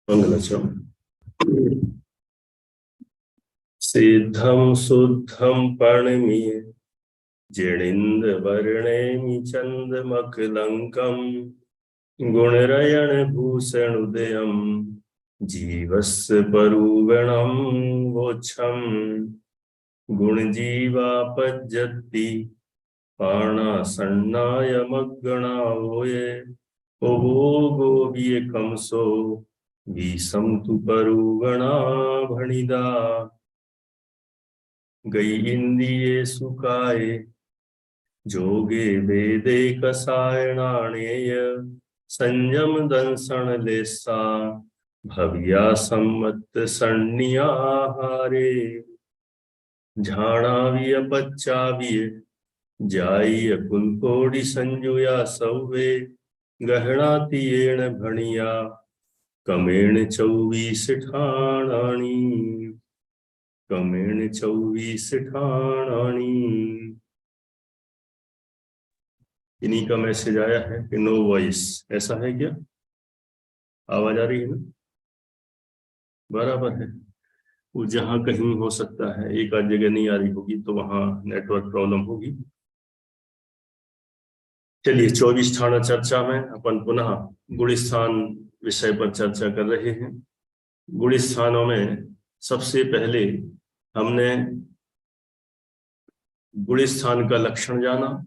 मंगलचम सिद्धं शुद्धं पर्णमीय जणिन्द्रवर्णेमि चन्द्रमकलङ्कम् गुणरयणभूषणोदयं जीवस्य परुगणं वोच्छम् गुणजीवापज्जति पाणासन्नायमग्गणावोये ओभोगोऽभियकंसो भीषं तु परुगणा भणिदा गई इंद्रिये सुखाये जोगे वेदे कसायणानेय संयम दंसन लेसा भव्या सम्मत सन्नियाहारे झाणाविय पच्चाविय जाइय कुलकोटि संजुया सौवे गहणातियेण भणिया कमेण 24 ठाणानी कमेण 24 ठाणानी। इन्हीं का मैसेज आया है कि नो वॉइस, ऐसा है क्या? आवाज आ रही है ना? बराबर है। वो जहां कहीं हो सकता है, एक आध जगह नहीं आ रही होगी तो वहां नेटवर्क प्रॉब्लम होगी। चलिए 24 ठाणा चर्चा में अपन पुनः गुणस्थान विषय पर चर्चा कर रहे हैं। गुणस्थानों में सबसे पहले हमने गुणस्थान का लक्षण जाना।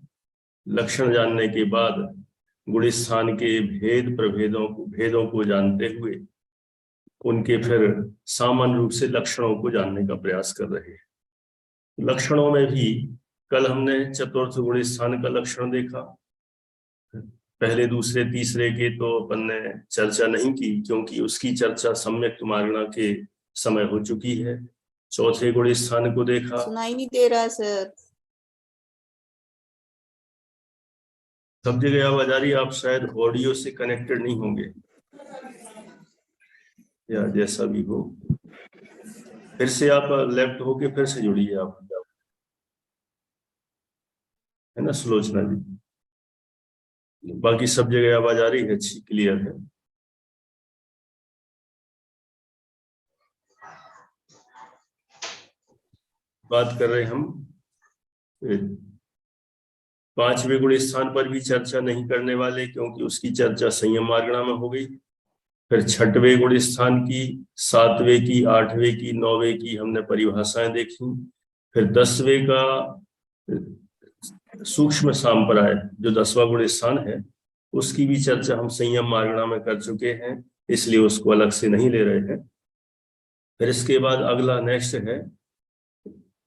लक्षण जानने के बाद गुणस्थान के भेदों को जानते हुए उनके फिर सामान्य रूप से लक्षणों को जानने का प्रयास कर रहे हैं। लक्षणों में भी कल हमने चतुर्थ गुणस्थान का लक्षण देखा। पहले दूसरे तीसरे के तो अपन ने चर्चा नहीं की क्योंकि उसकी चर्चा सम्यक मार्गणा के समय हो चुकी है। चौथे गुणस्थान को देखा। सुनाई नहीं दे रहा सर। सब जगह आवाज आ रही है, आप शायद ऑडियो से कनेक्टेड नहीं होंगे या जैसा भी हो। फिर से आप लेफ्ट होके फिर से जुड़िए आप, है ना सुलोचना जी? बाकी सब जगह आवाज आ रही है, अच्छी क्लियर है। बात कर रहे हम पांचवें गुणस्थान पर भी चर्चा नहीं करने वाले क्योंकि उसकी चर्चा संयम मार्गणा में हो गई। फिर छठवें गुणस्थान की, सातवें की, आठवें की, नौवें की हमने परिभाषाएं देखी। फिर 10वें का सूक्ष्म सांप्राय जो 10वां गुणस्थान है उसकी भी चर्चा हम संयम मार्गणा में कर चुके हैं, इसलिए उसको अलग से नहीं ले रहे हैं। फिर इसके बाद अगला नेक्स्ट है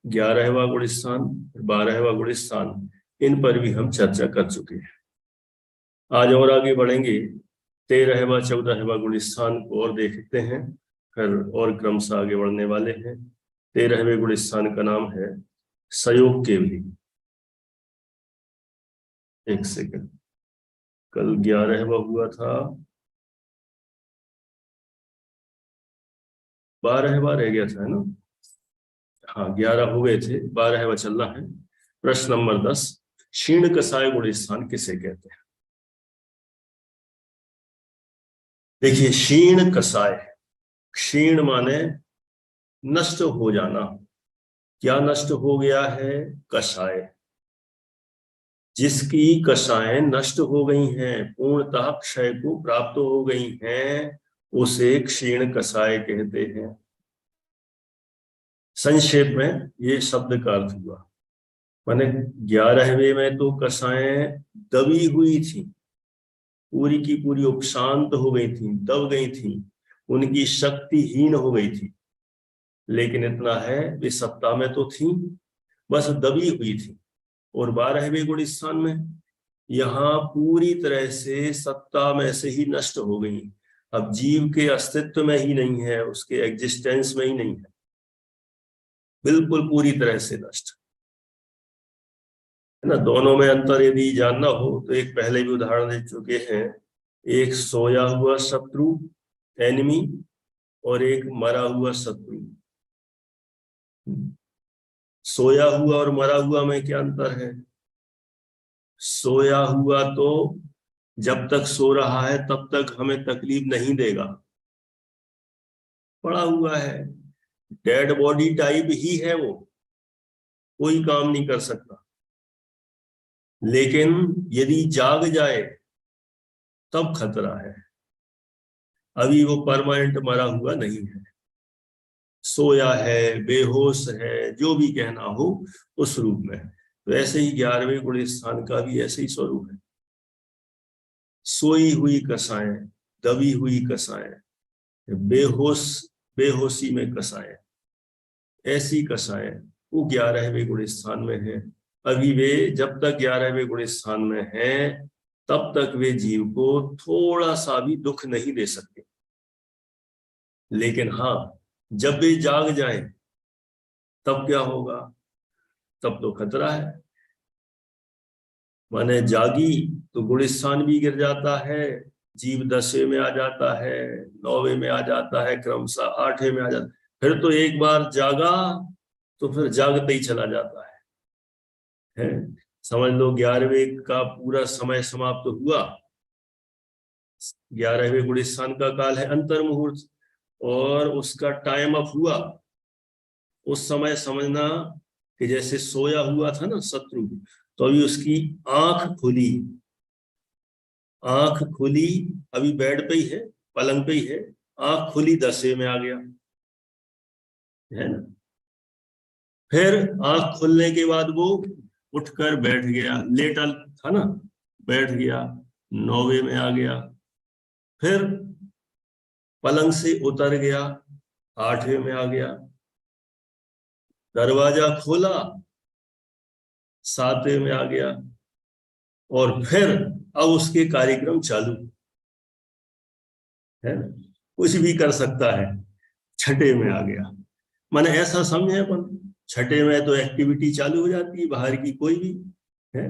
11वां गुणस्थान, 12वां गुणस्थान, इन पर भी हम चर्चा कर चुके हैं। आज और आगे बढ़ेंगे, 13वां 14वां गुणस्थान को और देखते हैं, फिर और क्रम से आगे बढ़ने वाले हैं। 13वें गुणस्थान का नाम है सयोग केवली। एक सेकंड, कल 11वां हुआ था, 12वां रह गया था, है ना? हाँ 11 हो गए थे, 12वां चलना है। प्रश्न नंबर 10, क्षीण कसाय गुणस्थान किसे कहते हैं? देखिए क्षीण कसाय, क्षीण माने नष्ट हो जाना। क्या नष्ट हो गया है? कषाय। जिसकी कषाएं नष्ट हो गई हैं, पूर्णतः क्षय को प्राप्त हो गई हैं, उसे क्षीण कषाय कहते हैं। संक्षेप में ये शब्द का अर्थ हुआ, माने 11वें में तो कषाएं दबी हुई थी, पूरी की पूरी उपशांत हो गई थी, दब गई थी, उनकी शक्तिहीन हो गई थी। लेकिन इतना है वे सत्ता में तो थी, बस दबी हुई थी। और 12वें गुणस्थान में यहाँ पूरी तरह से सत्ता में से ही नष्ट हो गई। अब जीव के अस्तित्व में ही नहीं है, उसके एग्जिस्टेंस में ही नहीं है, बिल्कुल पूरी तरह से नष्ट, है ना? दोनों में अंतर यदि जानना हो तो एक पहले भी उदाहरण दे चुके हैं, एक सोया हुआ शत्रु एनिमी और एक मरा हुआ शत्रु। सोया हुआ और मरा हुआ में क्या अंतर है? सोया हुआ तो जब तक सो रहा है तब तक हमें तकलीफ नहीं देगा, पड़ा हुआ है, डेड बॉडी टाइप ही है वो, कोई काम नहीं कर सकता। लेकिन यदि जाग जाए तब खतरा है, अभी वो परमानेंट मरा हुआ नहीं है, सोया है, बेहोश है, जो भी कहना हो उस रूप में। तो ऐसे ही 11वें गुण स्थान का भी ऐसे ही स्वरूप है। सोई हुई कसाएं, दबी हुई कसाएं, बेहोशी में कसाएं, ऐसी कसाएं वो 11वें गुण स्थान में है। अभी वे जब तक 11वें गुण स्थान में है तब तक वे जीव को थोड़ा सा भी दुख नहीं दे सकते। लेकिन हाँ, जब वे जाग जाए तब क्या होगा, तब तो खतरा है। माने जागी तो गुण स्थान भी गिर जाता है, जीव 10वें में आ जाता है, 9वें में आ जाता है, क्रमशः 8वें में आ जाता है। फिर तो एक बार जागा तो फिर जागते ही चला जाता है। समझ लो 11वें का पूरा समय समाप्त हुआ। 11वें गुण स्थान का काल है अंतर मुहूर्त, और उसका टाइम अप हुआ। उस समय समझना कि जैसे सोया हुआ था ना शत्रु, तो अभी उसकी आंख खुली, आंख खुली, अभी बेड पे ही है, पलंग पे ही है, आंख खुली 10वें में आ गया, है ना। फिर आंख खुलने के बाद वो उठकर बैठ गया, लेटा था ना, बैठ गया, 9वें में आ गया। फिर पलंग से उतर गया, 8वें में आ गया। दरवाजा खोला, 7वें में आ गया। और फिर अब उसके कार्यक्रम चालू, है ना, कुछ भी कर सकता है, 6ठे में आ गया। माने ऐसा समझे अपन, 6ठे में तो एक्टिविटी चालू हो जाती है बाहर की कोई भी, है।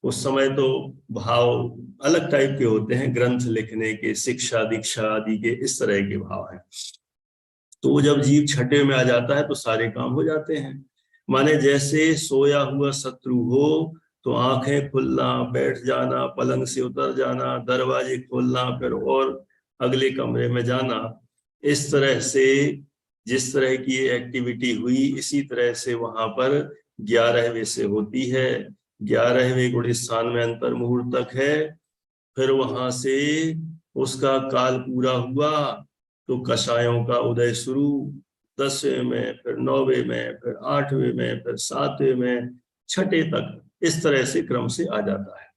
उस समय तो भाव अलग टाइप के होते हैं, ग्रंथ लिखने के, शिक्षा दीक्षा आदि के, इस तरह के भाव हैं। तो जब जीव 6ठे में आ जाता है तो सारे काम हो जाते हैं। माने जैसे सोया हुआ शत्रु हो तो आंखें खुलना, बैठ जाना, पलंग से उतर जाना, दरवाजे खोलना, फिर और अगले कमरे में जाना, इस तरह से जिस तरह की एक्टिविटी हुई इसी तरह से वहां पर 11वें से होती है। 11वें गुण स्थान में अंतर मुहूर्त तक है, फिर वहां से उसका काल पूरा हुआ तो कषायों का उदय शुरू, 10वें में, फिर 9वें में, फिर 8वें में, फिर 7वें में, 6ठे तक, इस तरह से क्रम से आ जाता है।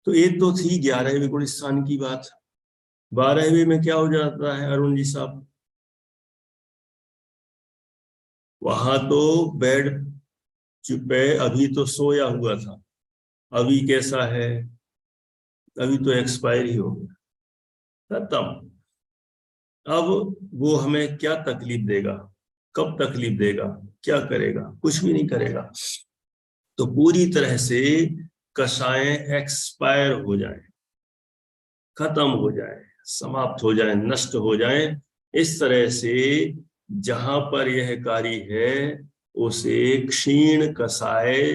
तो एक तो थी 11वें गुण स्थान की बात। 12वें में क्या हो जाता है अरुण जी साहब? वहां तो बेड चुपे, अभी तो सोया हुआ था, अभी कैसा है, अभी तो एक्सपायर ही हो गया, खत्म। अब वो हमें क्या तकलीफ देगा, कब तकलीफ देगा, क्या करेगा? कुछ भी नहीं करेगा। तो पूरी तरह से कषायें एक्सपायर हो जाए, खत्म हो जाए, समाप्त हो जाए, नष्ट हो जाए, इस तरह से जहां पर यह कार्य है उसे क्षीण कषाय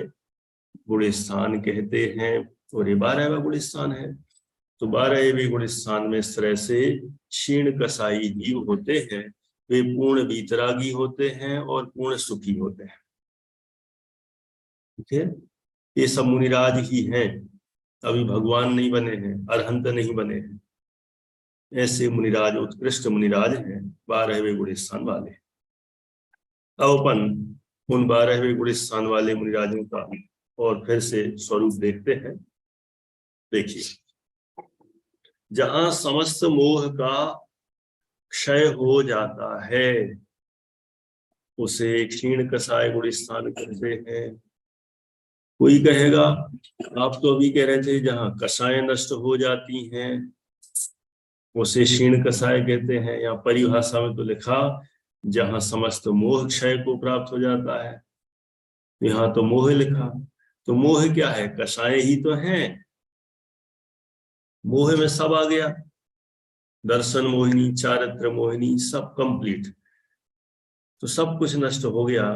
गुण स्थान कहते हैं। और ये 12वां गुण स्थान है। तो 12वें गुण स्थान में इस तरह से क्षीण कसाई जीव होते हैं, वे पूर्ण वीतरागी होते हैं और पूर्ण सुखी होते हैं। ठीक है, ये सब मुनिराज ही हैं, अभी भगवान नहीं बने हैं, अरहंत नहीं बने हैं। ऐसे मुनिराज उत्कृष्ट मुनिराज हैं 12वें गुण स्थान वाले। अब अपन उन 12वें गुण स्थान वाले मुनिराजों का और फिर से स्वरूप देखते हैं। देखिए, जहां समस्त मोह का क्षय हो जाता है उसे क्षीण कसाय गुण स्थान कहते हैं। कोई कहेगा, आप तो अभी कह रहे थे जहां कसाएं नष्ट हो जाती हैं उसे क्षीण कसाय कहते हैं, या परिभाषा में तो लिखा जहां समस्त मोह क्षय को प्राप्त हो जाता है, यहाँ तो मोह लिखा। तो मोह क्या है? कसाएं ही तो हैं। मोह में सब आ गया, दर्शन मोहिनी, चारित्र मोहिनी, सब कंप्लीट। तो सब कुछ नष्ट हो गया,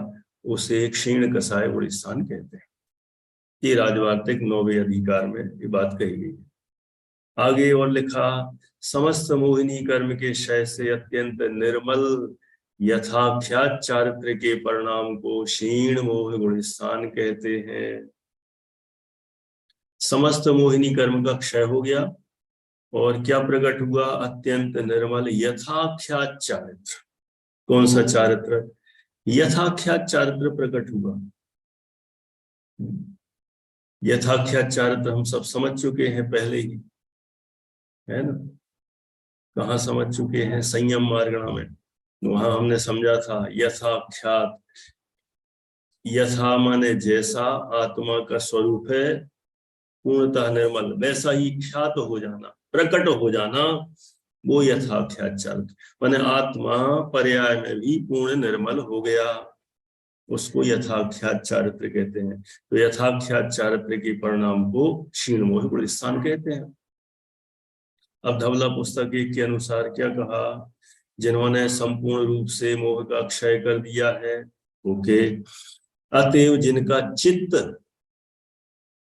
उसे क्षीण कसाय गुण स्थान कहते हैं। ये राजवार्तिक 9वें अधिकार में ये बात कही गई है। आगे और लिखा, समस्त मोहिनी कर्म के क्षय से अत्यंत निर्मल यथाख्यात चारित्र के परिणाम को क्षीण मोह गुण स्थान कहते हैं। समस्त मोहिनी कर्म का क्षय हो गया और क्या प्रकट हुआ? अत्यंत निर्मल यथाख्यात चारित्र। कौन सा चारित्र? यथाख्यात चारित्र प्रकट हुआ। यथाख्यात चारित्र हम सब समझ चुके हैं पहले ही, है ना? कहाँ समझ चुके हैं? संयम मार्गणा में, वहां हमने समझा था यथाख्यात, यथा माने जैसा आत्मा का स्वरूप है पूर्णतः निर्मल, वैसा ही ख्यात हो जाना, प्रकट हो जाना, वो यथाख्यात चारित्र। माने आत्मा पर्याय में भी पूर्ण निर्मल हो गया, उसको यथाख्यात चारित्र कहते हैं। तो यथाख्यात चारित्र के परिणाम को क्षीण मोह गुण स्थान कहते हैं। अब धवला पुस्तक 1 के अनुसार क्या कहा? जिन्होंने संपूर्ण रूप से मोह का क्षय कर दिया है, ओके, अतएव जिनका चित्त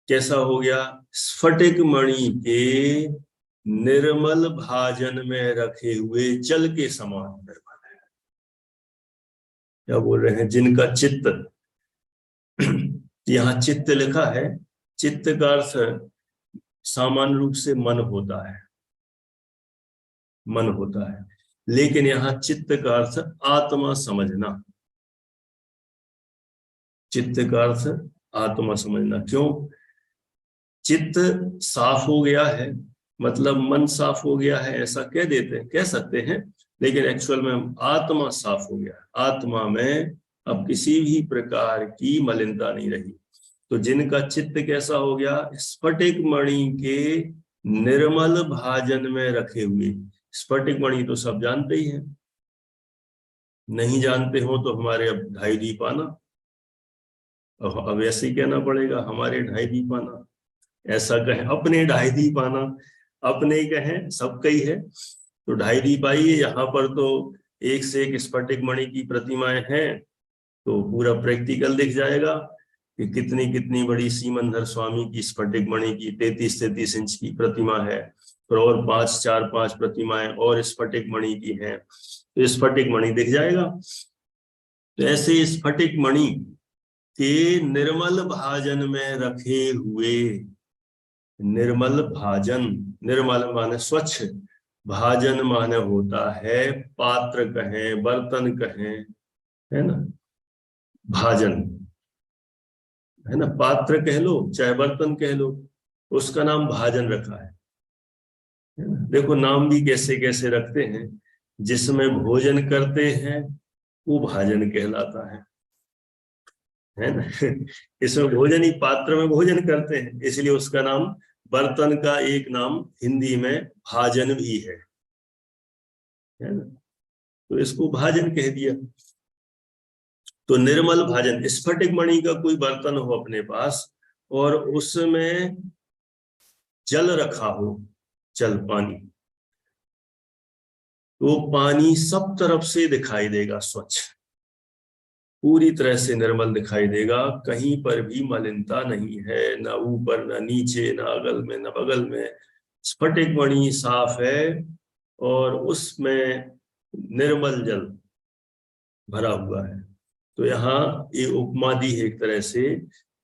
कैसा हो गया? स्फटिक मणि के निर्मल भाजन में रखे हुए जल के समान निर्मल है। क्या बोल रहे हैं? जिनका चित्त, यहाँ चित्त लिखा है, चित्त का अर्थ सामान्य रूप से मन होता है, मन होता है, लेकिन यहाँ चित्त का अर्थ आत्मा समझना, चित्त का अर्थ आत्मा समझना। क्यों? चित्त साफ हो गया है, मतलब मन साफ हो गया है, ऐसा कह देते हैं, कह सकते हैं, लेकिन एक्चुअल में आत्मा साफ हो गया, आत्मा में अब किसी भी प्रकार की मलिनता नहीं रही। तो जिनका चित्त कैसा हो गया? स्फटिक मणि के निर्मल भाजन में रखे हुए। स्फटिक मणि तो सब जानते ही हैं, नहीं जानते हो तो हमारे अब 2.5 दीपाना, अब ऐसे ही कहना पड़ेगा, हमारे 2.5 दीपाना, ऐसा कहें, अपने 2.5 दीपाना, अपने ही कहें, सबका ही है। तो 2.5 दीप आइए, यहाँ पर तो एक से एक स्फटिक मणि की प्रतिमाएं हैं, तो पूरा प्रैक्टिकल दिख जाएगा कि कितनी कितनी बड़ी सीमंधर स्वामी की स्फटिक मणि की 33-33 इंच की प्रतिमा है, और 4-5 प्रतिमाएं और स्फटिक मणि की हैं, तो स्फटिक मणि दिख जाएगा। तो ऐसे स्फटिक मणि के निर्मल भाजन में रखे हुए, निर्मल भाजन, निर्मल माने स्वच्छ, भाजन माने होता है पात्र कहें, बर्तन कहें, है ना, भाजन है ना, पात्र कह लो चाहे बर्तन कह लो, उसका नाम भाजन रखा है ना? देखो नाम भी कैसे कैसे रखते हैं, जिसमें भोजन करते हैं वो भाजन कहलाता है ना। इसमें भोजन ही, पात्र में भोजन करते हैं, इसलिए उसका नाम, बर्तन का एक नाम हिंदी में भाजन भी है ना, तो इसको भाजन कह दिया। तो निर्मल भाजन, स्फटिक मणि का कोई बर्तन हो अपने पास और उसमें जल रखा हो, जल पानी, तो पानी सब तरफ से दिखाई देगा स्वच्छ, पूरी तरह से निर्मल दिखाई देगा, कहीं पर भी मलिनता नहीं है, ना ऊपर ना नीचे, ना अगल में ना बगल में, स्फटिक मणि साफ है और उसमें निर्मल जल भरा हुआ है। तो यहाँ ये उपमा दी है एक तरह से,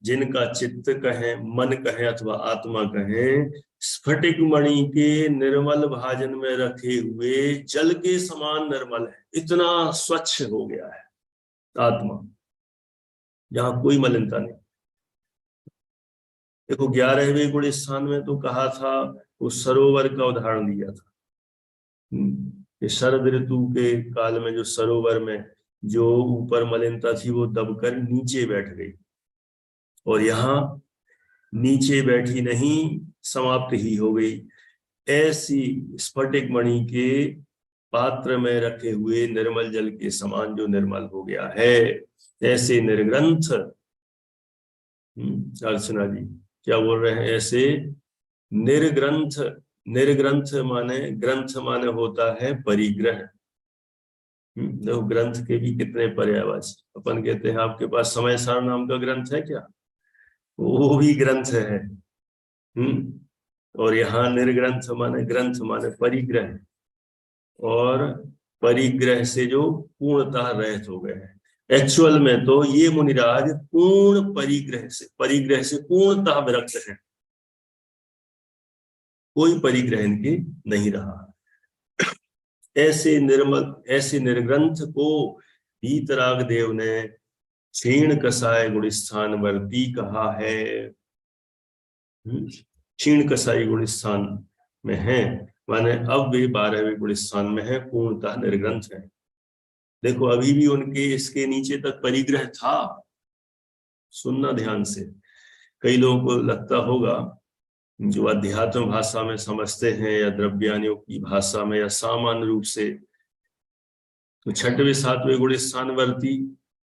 जिनका चित्त कहें, मन कहें अथवा आत्मा कहें, स्फटिक मणि के निर्मल भाजन में रखे हुए जल के समान निर्मल है, इतना स्वच्छ हो गया है आत्मा, यहाँ कोई मलिनता नहीं। देखो 11वें गुण स्थान में तो कहा था, उस सरोवर का उदाहरण दिया था कि शरद ऋतु के काल में जो सरोवर में जो ऊपर मलिनता थी वो दबकर नीचे बैठ गई, और यहाँ नीचे बैठी नहीं, समाप्त ही हो गई। ऐसी स्फटिक मणि के पात्र में रखे हुए निर्मल जल के समान जो निर्मल हो गया है, ऐसे निर्ग्रंथ, अर्चना जी क्या बोल रहे हैं, ऐसे निर्ग्रंथ, निर्ग्रंथ माने, ग्रंथ माने होता है परिग्रह। देखो ग्रंथ के भी कितने पर्यायवाची, अपन कहते हैं आपके पास समय सार नाम का ग्रंथ है क्या? वो भी ग्रंथ है। और यहाँ निर्ग्रंथ माने ग्रंथ माने परिग्रह, और परिग्रह से जो पूर्णतः रहित हो गए हैं। एक्चुअल में तो ये मुनिराज पूर्ण परिग्रह से पूर्णतः विरक्त है, कोई परिग्रह इनके नहीं रहा। ऐसे निर्ग्रंथ को वीतराग देव ने क्षीण कसाय गुणस्थान वर्ती कहा है। क्षीण कसाई गुणस्थान में है, माने अब वे 12वें गुणस्थान में है, पूर्णतः निर्ग्रंथ है। देखो अभी भी उनके इसके नीचे तक परिग्रह था, सुनना ध्यान से। कई लोगों को लगता होगा जो अध्यात्म भाषा में समझते हैं या द्रव्यानियों की भाषा में या सामान्य रूप से, तो 6वें 7वें गुणस्थान वर्ती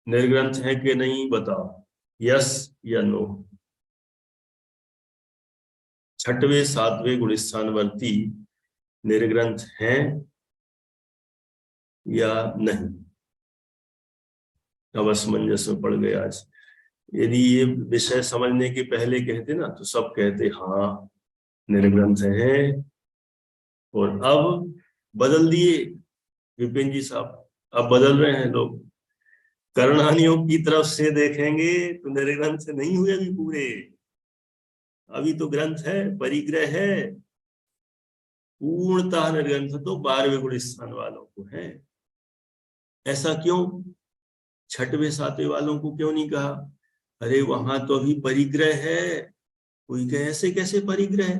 निर्ग्रंथ है कि नहीं, बताओ, यस या नो। 6वें 7वें गुणस्थान वर्ती निर्ग्रंथ है या नहीं? अब असमंजस में पड़ गए आज। यदि ये विषय समझने के पहले कहते ना तो सब कहते हाँ निर्ग्रंथ है, और अब बदल दिए विपिन जी साहब, अब बदल रहे हैं लोग। कर्णानियों की तरफ से देखेंगे तो निर्ग्रंथ नहीं हुए अभी पूरे, अभी तो ग्रंथ है, परिग्रह है। पूर्णतः निर्ग्रंथ तो 12वें गुणस्थान वालों को है। ऐसा क्यों? 6वें 7वें वालों को क्यों नहीं कहा? अरे वहां तो अभी परिग्रह है। कोई कहे ऐसे कैसे परिग्रह?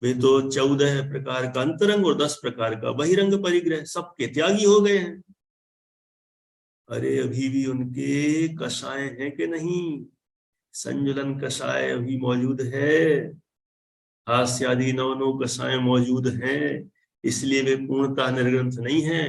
वे तो 14 प्रकार का अंतरंग और 10 प्रकार का बहिरंग परिग्रह, सबके त्यागी हो गए हैं। अरे अभी भी उनके कषाय हैं कि नहीं? संजुलन कषाय अभी मौजूद है, हास्यादि 9 कषाय मौजूद हैं, इसलिए वे पूर्णतः निर्ग्रंथ नहीं है।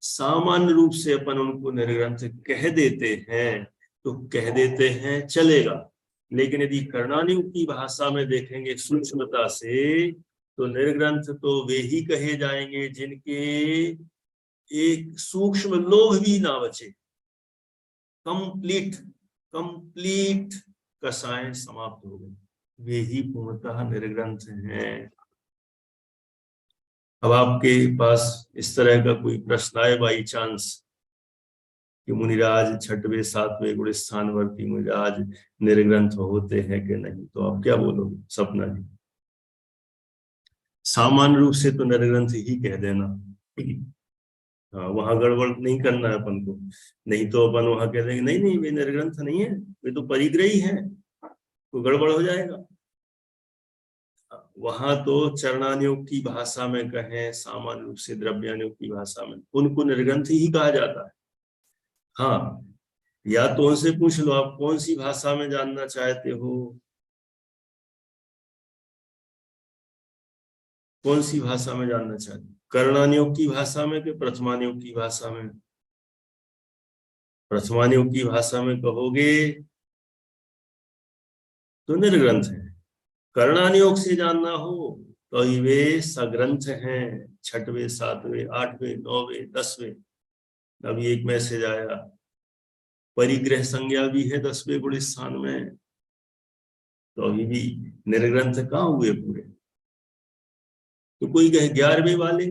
सामान्य रूप से अपन उनको निर्ग्रंथ कह देते हैं तो कह देते हैं, चलेगा। लेकिन यदि कर्णानियों की भाषा में देखेंगे सूक्ष्मता से, तो निर्ग्रंथ तो वे ही कहे जाएंगे जिनके एक सूक्ष्म लोभ भी ना बचे, कंप्लीट कंप्लीट कषाय समाप्त हो गए, वे ही पूर्णतः निर्ग्रंथ हैं। अब आपके पास इस तरह का कोई प्रश्न आए बाई चांस कि मुनिराज 6वें 7वें गुणस्थान वर्ती मुनिराज निर्ग्रंथ होते हैं कि नहीं, तो आप क्या बोलोगे सपना जी? सामान्य रूप से तो निर्ग्रंथ ही कह देना। हाँ, वहां गड़बड़ नहीं करना है अपन को, नहीं तो अपन वहां कह देंगे नहीं नहीं वे निर्ग्रंथ नहीं है, वे तो परिग्रही है, तो गड़बड़ हो जाएगा। वहां तो चरणानियों की भाषा में कहें, सामान्य रूप से द्रव्यानियों की भाषा में, उनको निर्ग्रंथ ही कहा जाता है। हाँ, या तो उनसे पूछ लो आप कौन सी भाषा में जानना चाहते हो, कौन सी भाषा में जानना चाहते हो, कर्णानियों की भाषा में कि प्रथमानियों की भाषा में? प्रथमानियों की भाषा में कहोगे तो निर्ग्रंथ है। कर्णानियोग से जानना हो तो वे सग्रंथ हैं, 6वें 7वें 8वें 9वें 10वें। अभी एक मैसेज आया, परिग्रह संज्ञा भी है 10वें गुणस्थान में, तो अभी भी निर्ग्रंथ कहाँ हुए पूरे? तो कोई कहे 11वें वाले,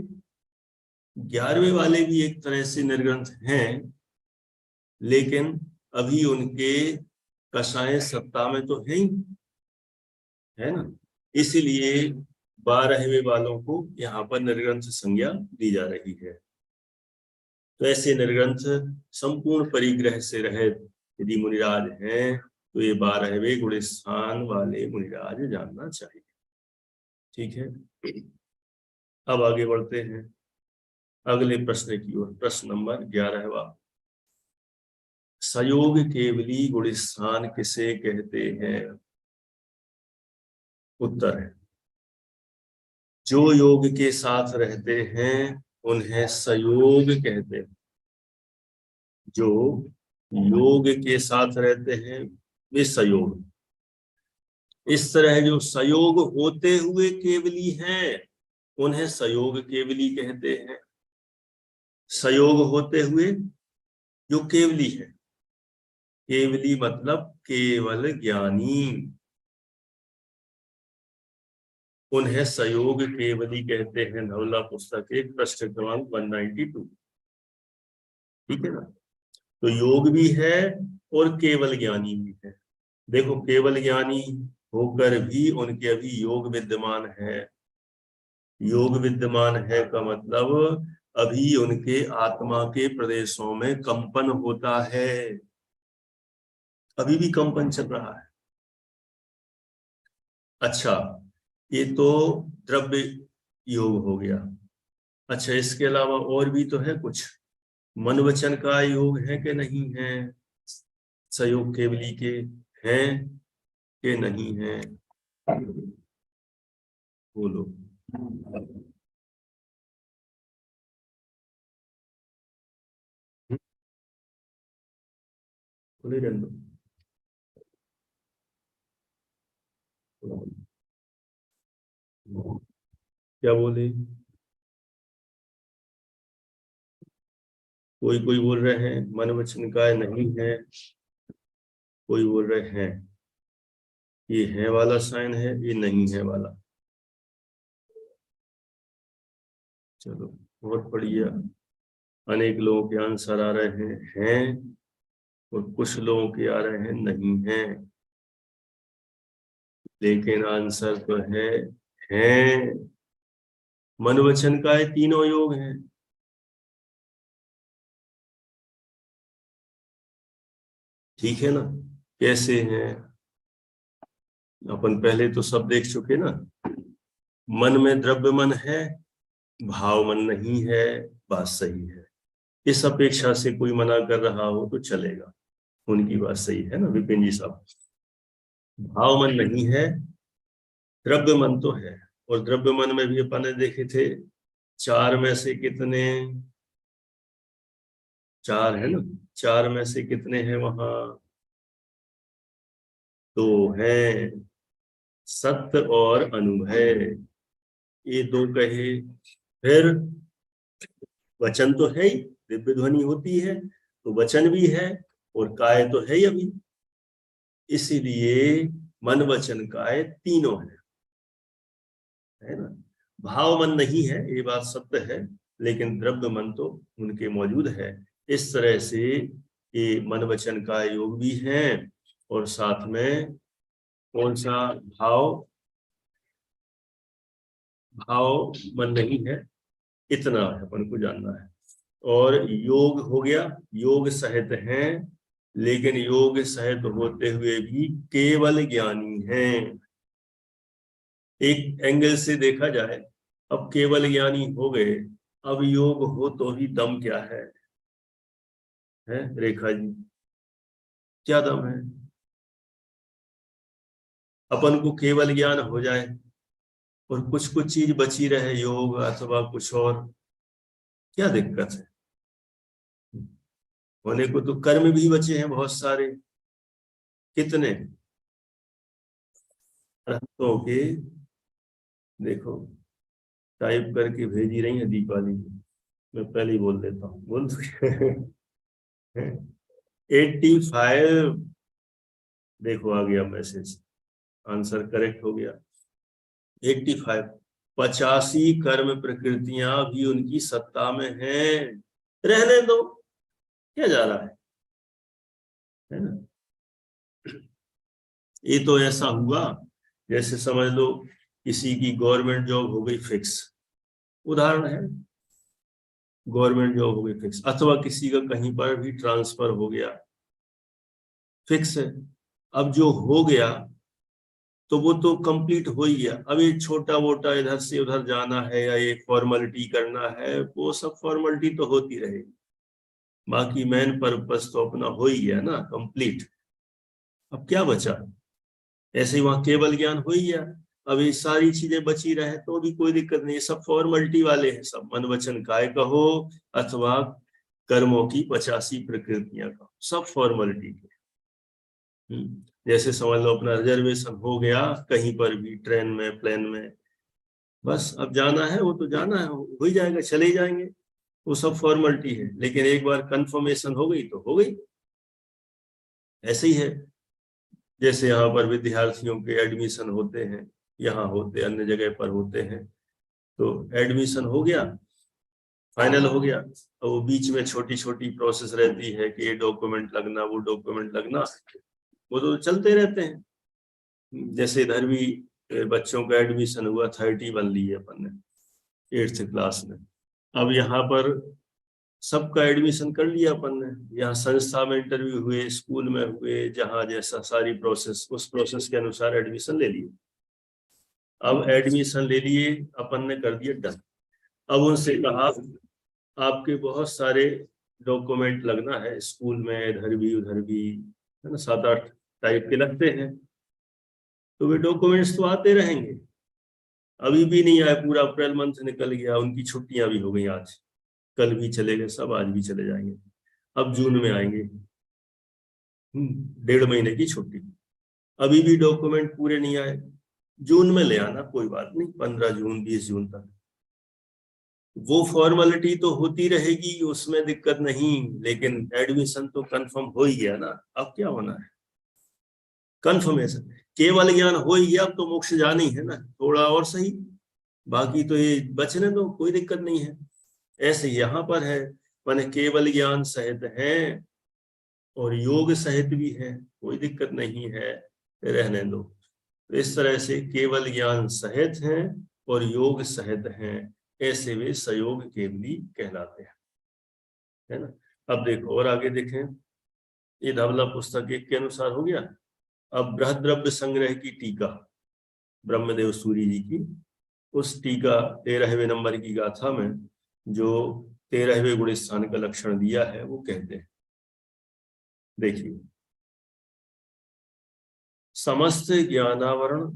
11वें वाले भी एक तरह से निर्ग्रंथ हैं, लेकिन अभी उनके कषाय सत्ता में तो है ही, है ना, इसीलिए 12वें वालों को यहाँ पर निर्ग्रंथ संज्ञा दी जा रही है। तो ऐसे निर्ग्रंथ संपूर्ण परिग्रह से रहित यदि मुनिराज हैं तो ये 12वें गुणस्थान वाले मुनिराज जानना चाहिए। ठीक है, अब आगे बढ़ते हैं अगले प्रश्न की ओर। प्रश्न नंबर 11वां, सयोग केवली गुणस्थान किसे कहते हैं? उत्तर है, जो योग के साथ रहते हैं उन्हें सयोग कहते हैं। जो योग के साथ रहते हैं वे सयोग। इस तरह जो सयोग होते हुए केवली हैं उन्हें सयोग केवली कहते हैं। सयोग होते हुए जो केवली है, केवली मतलब केवल ज्ञानी, उन्हें सहयोग केवली कहते हैं। धवला पुस्तक 1 पृष्ठ क्रमांक 192। ठीक है ना। तो योग भी है और केवल ज्ञानी भी है। देखो, केवल ज्ञानी होकर भी उनके अभी योग विद्यमान है। योग विद्यमान है का मतलब अभी उनके आत्मा के प्रदेशों में कंपन होता है, अभी भी कंपन चल रहा है। अच्छा, ये तो द्रव्य योग हो गया। अच्छा, इसके अलावा और भी तो है कुछ। मन वचन का योग है कि नहीं है? सहयोग केवली के हैं कि नहीं है? बोलो। बोले रहने दो। क्या बोले? कोई कोई बोल रहे हैं मन वचन का नहीं है, कोई बोल रहे हैं ये है वाला साइन है, ये नहीं है वाला। चलो, बहुत बढ़िया। अनेक लोगों के आंसर आ रहे हैं और कुछ लोगों के आ रहे हैं नहीं है, लेकिन आंसर तो है। मन वचन का ये तीनों योग हैं। ठीक है ना। कैसे हैं? अपन पहले तो सब देख चुके ना। मन में द्रव्य मन है, भाव मन नहीं है, बात सही है। इस अपेक्षा से कोई मना कर रहा हो तो चलेगा, उनकी बात सही है ना विपिन जी साहब। भाव मन नहीं है, द्रव्य मन तो है। और द्रव्य मन में भी अपन ने देखे थे, चार में से कितने? चार है ना। चार में से कितने हैं वहां? दो हैं, सत्य और अनुभव। ये दो कहे। फिर वचन तो है ही, दिव्य ध्वनि होती है तो वचन भी है, और काय तो है ही अभी। इसीलिए मन वचन काय तीनों है ना। भाव मन नहीं है, ये बात सत्य है, लेकिन द्रव्य मन तो उनके मौजूद है। इस तरह से ये मन वचन का योग भी है। और साथ में कौन सा भाव? भाव मन नहीं है, इतना है अपन को जानना है। और योग हो गया, योग सहित हैं, लेकिन योग सहित होते हुए भी केवल ज्ञानी हैं। एक एंगल से देखा जाए, अब केवल ज्ञानी हो गए, अब योग हो तो ही दम क्या है रेखा जी? क्या दम है? अपन को केवल ज्ञान हो जाए और कुछ कुछ चीज बची रहे, योग अथवा कुछ और, क्या दिक्कत है? होने को तो कर्म भी बचे हैं बहुत सारे। कितने? तो के देखो, टाइप करके भेज ही रही है दीपाली जी। मैं पहले ही बोल देता हूँ, बोल 85। देखो आ गया मैसेज, आंसर करेक्ट हो गया। 85, 85 कर्म प्रकृतियां भी उनकी सत्ता में हैं। रहने दो, क्या जा रहा है ना। ये तो ऐसा हुआ जैसे समझ लो किसी की गवर्नमेंट जॉब हो गई फिक्स, उदाहरण है। गवर्नमेंट जॉब हो गई फिक्स, अथवा किसी का कहीं पर भी ट्रांसफर हो गया, फिक्स है। अब जो हो गया तो वो तो कंप्लीट हो ही गया। अब ये छोटा मोटा इधर से उधर जाना है या ये फॉर्मेलिटी करना है, वो सब फॉर्मेलिटी तो होती रहेगी, बाकी मेन पर्पस तो अपना हो ही गया ना, कंप्लीट। अब क्या बचा? ऐसे ही वहां केवल ज्ञान हो ही गया। अब ये सारी चीजें बची रहे तो भी कोई दिक्कत नहीं, सब फॉर्मेलिटी वाले हैं, सब मन वचन काय कहो अथवा कर्मों की 85 प्रकृतियां कहो, सब फॉर्मेलिटी के। जैसे समझ लो अपना रिजर्वेशन हो गया कहीं पर भी, ट्रेन में, प्लेन में, बस अब जाना है, वो तो जाना है, हो ही जाएगा, चले ही जाएंगे। वो सब फॉर्मेलिटी है, लेकिन एक बार कंफर्मेशन हो गई तो हो गई। ऐसे ही है, जैसे यहाँ पर विद्यार्थियों के एडमिशन होते हैं, यहाँ होते, अन्य जगह पर होते हैं। तो एडमिशन हो गया, फाइनल हो गया, और वो बीच में छोटी छोटी प्रोसेस रहती है कि ये डॉक्यूमेंट लगना, वो डॉक्यूमेंट लगना, वो तो चलते रहते हैं। जैसे इधर भी बच्चों का एडमिशन हुआ, 31 लिए अपन ने 8th क्लास में। अब यहाँ पर सबका एडमिशन कर लिया अपन ने, यहाँ संस्था में इंटरव्यू हुए, स्कूल में हुए, जहाँ जैसा सारी प्रोसेस, उस प्रोसेस के अनुसार एडमिशन ले लिए। अब एडमिशन ले लिए, अपन ने कर दिया डन। अब उनसे कहा आपके बहुत सारे डॉक्यूमेंट लगना है स्कूल में, इधर भी उधर भी, है ना, 7-8 टाइप के लगते हैं। तो वे डॉक्यूमेंट्स तो आते रहेंगे। अभी भी नहीं आए, पूरा अप्रैल मंथ निकल गया, उनकी छुट्टियां भी हो गई, आज कल भी चले गए सब, आज भी चले जाएंगे। अब जून में आएंगे, 1.5 महीने की छुट्टी। अभी भी डॉक्यूमेंट पूरे नहीं आए, जून में ले आना, कोई बात नहीं, 15 जून 20 जून तक वो फॉर्मेलिटी तो होती रहेगी, उसमें दिक्कत नहीं, लेकिन एडमिशन तो कंफर्म हो ही गया ना। अब क्या होना है, कंफर्मेशन, केवल ज्ञान हो ही गया, अब तो मोक्ष जाना ही है ना, थोड़ा और सही, बाकी तो ये बचने दो, कोई दिक्कत नहीं है। ऐसे यहाँ पर है, माने केवल ज्ञान सहित है और योग सहित भी है, कोई दिक्कत नहीं है, रहने दो। तो इस तरह से केवल ज्ञान सहित है और योग सहित है, ऐसे वे सयोग केवली कहलाते हैं, है ना। अब देखो और आगे देखें, ये धवला पुस्तक 1 के अनुसार हो गया। अब बृहद्रव्य संग्रह की टीका, ब्रह्मदेव सूरी जी की, उस टीका 13वें नंबर की गाथा में जो 13वें गुण स्थान का लक्षण दिया है वो कहते हैं, देखिए, समस्त ज्ञानावरण,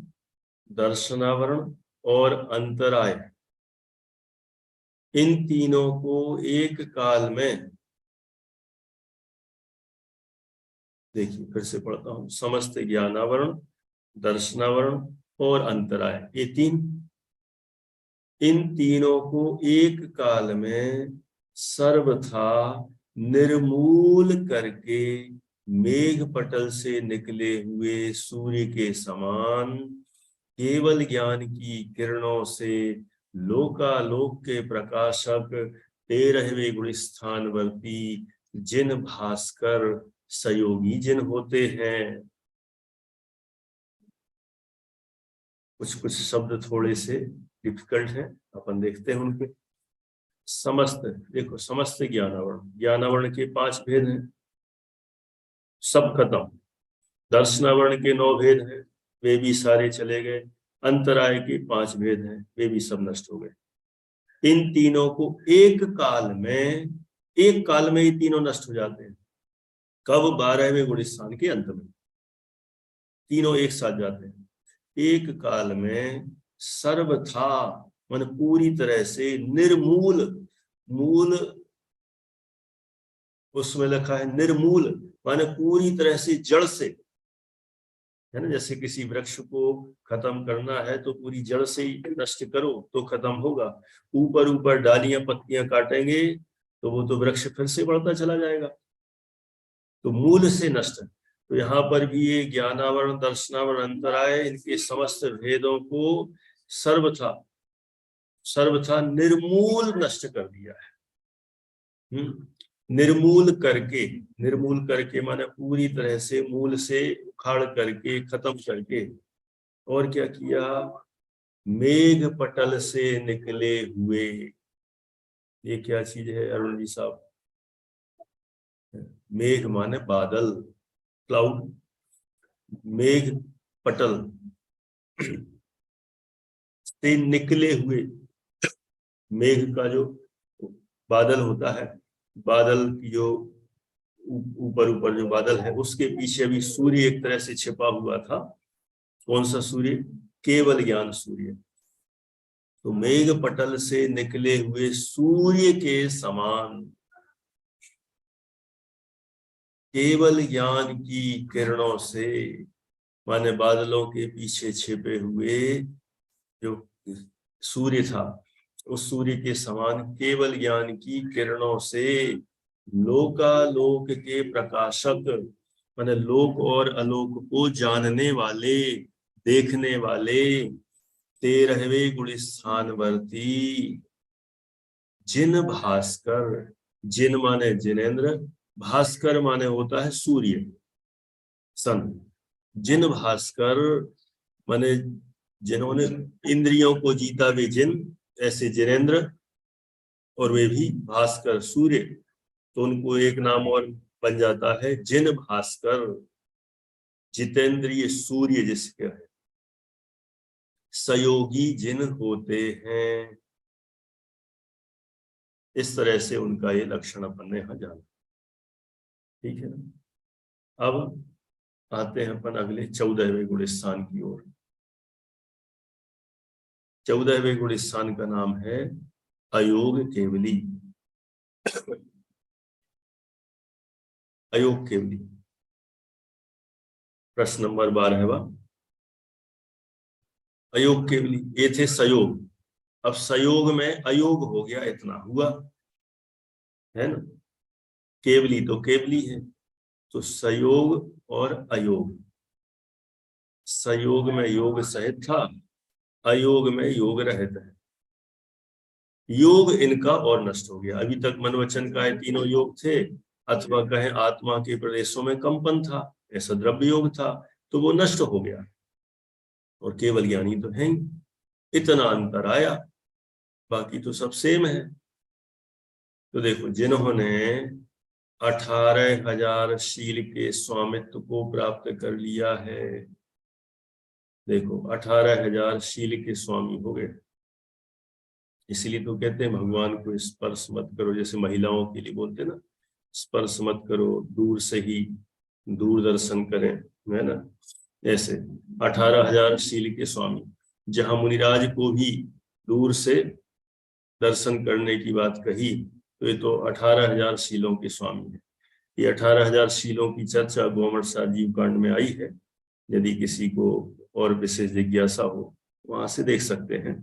दर्शनावरण और अंतराय, इन तीनों को एक काल में, देखिए फिर से पढ़ता हूं, समस्त ज्ञानावरण, दर्शनावरण और अंतराय, ये 3, इन तीनों को एक काल में सर्वथा निर्मूल करके मेघ पटल से निकले हुए सूर्य के समान केवल ज्ञान की किरणों से लोकालोक के प्रकाशक 13वें गुण स्थानवर्ती जिन भास्कर सयोगी जिन होते हैं। कुछ कुछ शब्द थोड़े से डिफिकल्ट हैं, अपन देखते हैं उनके। समस्त, देखो समस्त ज्ञानावरण, ज्ञानावरण के 5 भेद हैं, सब खत्म। दर्शनावरण के 9 भेद हैं, वे भी सारे चले गए। अंतराय के 5 भेद हैं, वे भी सब नष्ट हो गए। इन तीनों को एक काल में ये तीनों नष्ट हो जाते हैं। कब? 12वें गुण स्थान के अंत में तीनों एक साथ जाते हैं। एक काल में सर्वथा, मन पूरी तरह से निर्मूल, मूल उसमें लिखा है निर्मूल, माने पूरी तरह से जड़ से, है ना, जैसे किसी वृक्ष को खत्म करना है तो पूरी जड़ से ही नष्ट करो तो खत्म होगा। ऊपर ऊपर डालियां पत्तियां काटेंगे तो वो तो वृक्ष फिर से बढ़ता चला जाएगा, तो मूल से नष्ट है। तो यहाँ पर भी ये ज्ञानावरण, दर्शनावरण, अंतराय, इनके समस्त भेदों को सर्वथा निर्मूल नष्ट कर दिया है। निर्मूल करके माने पूरी तरह से मूल से उखाड़ करके, खत्म करके, और क्या किया? मेघ पटल से निकले हुए, ये क्या चीज है अरुण जी साहब? मेघ माने बादल, क्लाउड, मेघ पटल से निकले हुए, मेघ का जो बादल होता है, बादल की जो ऊपर ऊपर जो बादल है उसके पीछे भी सूर्य एक तरह से छिपा हुआ था। कौन सा सूर्य? केवल ज्ञान सूर्य। तो मेघ पटल से निकले हुए सूर्य के समान केवल ज्ञान की किरणों से, माने बादलों के पीछे छिपे हुए जो सूर्य था, उस सूर्य के समान केवल ज्ञान की किरणों से लोकालोक के प्रकाशक, माने लोक और अलोक को जानने वाले, देखने वाले, 13वें गुण स्थान वर्ती जिन भास्कर, जिन माने जिनेंद्र, भास्कर माने होता है सूर्य सन। जिन भास्कर माने जिन्होंने इंद्रियों को जीता वे जिन, ऐसे जिनेंद्र, और वे भी भास्कर सूर्य, तो उनको एक नाम और बन जाता है जिन भास्कर, जितेंद्रिय सूर्य जिसके है। सयोगी जिन होते हैं, इस तरह से उनका ये लक्षण अपन ने यहां जाना। ठीक है ना। अब आते हैं अपन अगले 14वें गुण स्थान की ओर। 14वें गुण स्थान का नाम है अयोग केवली। अयोग केवली, प्रश्न नंबर 12वां। अयोग केवली, ये थे सयोग, अब सयोग में अयोग हो गया, इतना हुआ है ना। केवली तो केवली है, तो सयोग और अयोग। सयोग में योग सहित था, अयोग में योग रहित है। योग इनका और नष्ट हो गया। अभी तक मन वचन काया तीनों योग थे, अथवा कहें आत्मा के प्रदेशों में कंपन था, ऐसा द्रव्य योग था, तो वो नष्ट हो गया। और केवल ज्ञानी तो है ही, इतना अंतर आया, बाकी तो सब सेम है। तो देखो, जिन्होंने 18,000 शील के स्वामित्व को प्राप्त कर लिया है, देखो 18,000 शील के स्वामी हो गए। इसलिए तो कहते हैं भगवान को स्पर्श मत करो, जैसे महिलाओं के लिए बोलते ना, स्पर्श मत करो, दूर से ही दूरदर्शन करें, है ना। ऐसे 18,000 शील के स्वामी, जहां मुनिराज को भी दूर से दर्शन करने की बात कही, तो ये तो 18,000 शीलों के स्वामी है। ये 18,000 शीलों की चर्चा गोमटसा जीव कांड में आई है। यदि किसी को और विशेष जिज्ञासा हो, वहां से देख सकते हैं।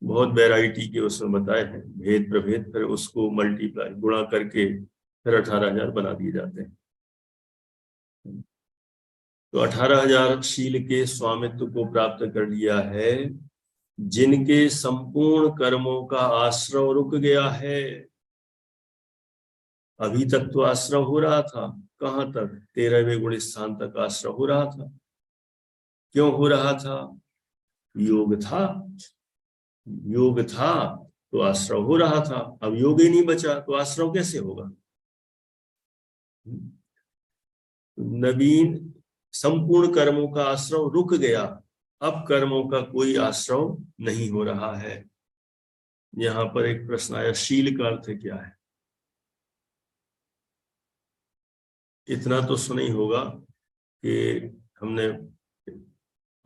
बहुत वैरायटी के उसमें बताए हैं, भेद प्रभेद, फिर उसको मल्टीप्लाई गुणा करके फिर 18,000 बना दिए जाते हैं। तो 18,000 शील के स्वामित्व को प्राप्त कर लिया है, जिनके संपूर्ण कर्मों का आश्रव रुक गया है। अभी तक तो आश्रव हो रहा था, कहां तक? 13वें गुण स्थान तक आश्रव हो रहा था। क्यों हो रहा था? योग था, योग था तो आश्रव हो रहा था। अब योग ही नहीं बचा तो आश्रव कैसे होगा? नवीन संपूर्ण कर्मों का आश्रव रुक गया, अब कर्मों का कोई आश्रव नहीं हो रहा है। यहां पर एक प्रश्न आया, शील का अर्थ क्या है? इतना तो सुना ही होगा कि हमने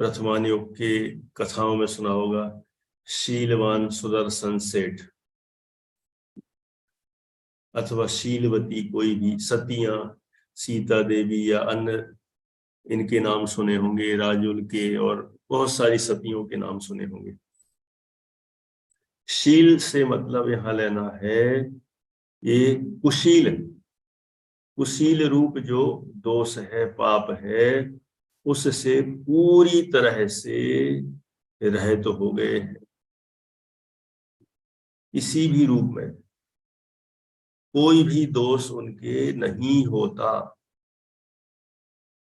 प्रथमान योग के कथाओं में सुना होगा, शीलवान सुदर्शन सेठ, अथवा शीलवती कोई भी सतियां, सीता देवी या अन्य इनके नाम सुने होंगे, राजुल के, और बहुत सारी सतियों के नाम सुने होंगे। शील से मतलब यहां लेना है ये कुशील, कुशील रूप जो दोष है, पाप है, उससे पूरी तरह से रहित तो हो गए हैं। किसी भी रूप में कोई भी दोष उनके नहीं होता।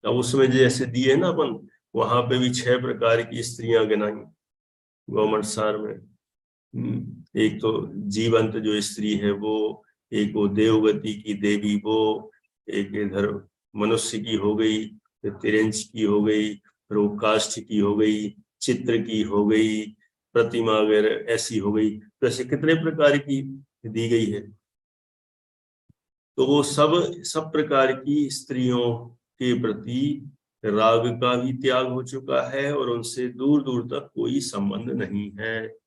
अब उसमें जैसे दिए ना अपन, वहां पे भी 6 प्रकार की स्त्रियां गिनाई गौमट सार में। एक तो जीवंत जो स्त्री है वो, एक वो देवगति की देवी वो, एक इधर मनुष्य की हो गई, फिर तिरंज की हो गई, फिर वो काष्ठ की हो गई, चित्र की हो गई, प्रतिमा वगैरह ऐसी हो गई। तो ऐसे कितने प्रकार की दी गई है। तो वो सब प्रकार की स्त्रियों के प्रति राग का भी त्याग हो चुका है, और उनसे दूर दूर तक कोई संबंध नहीं है।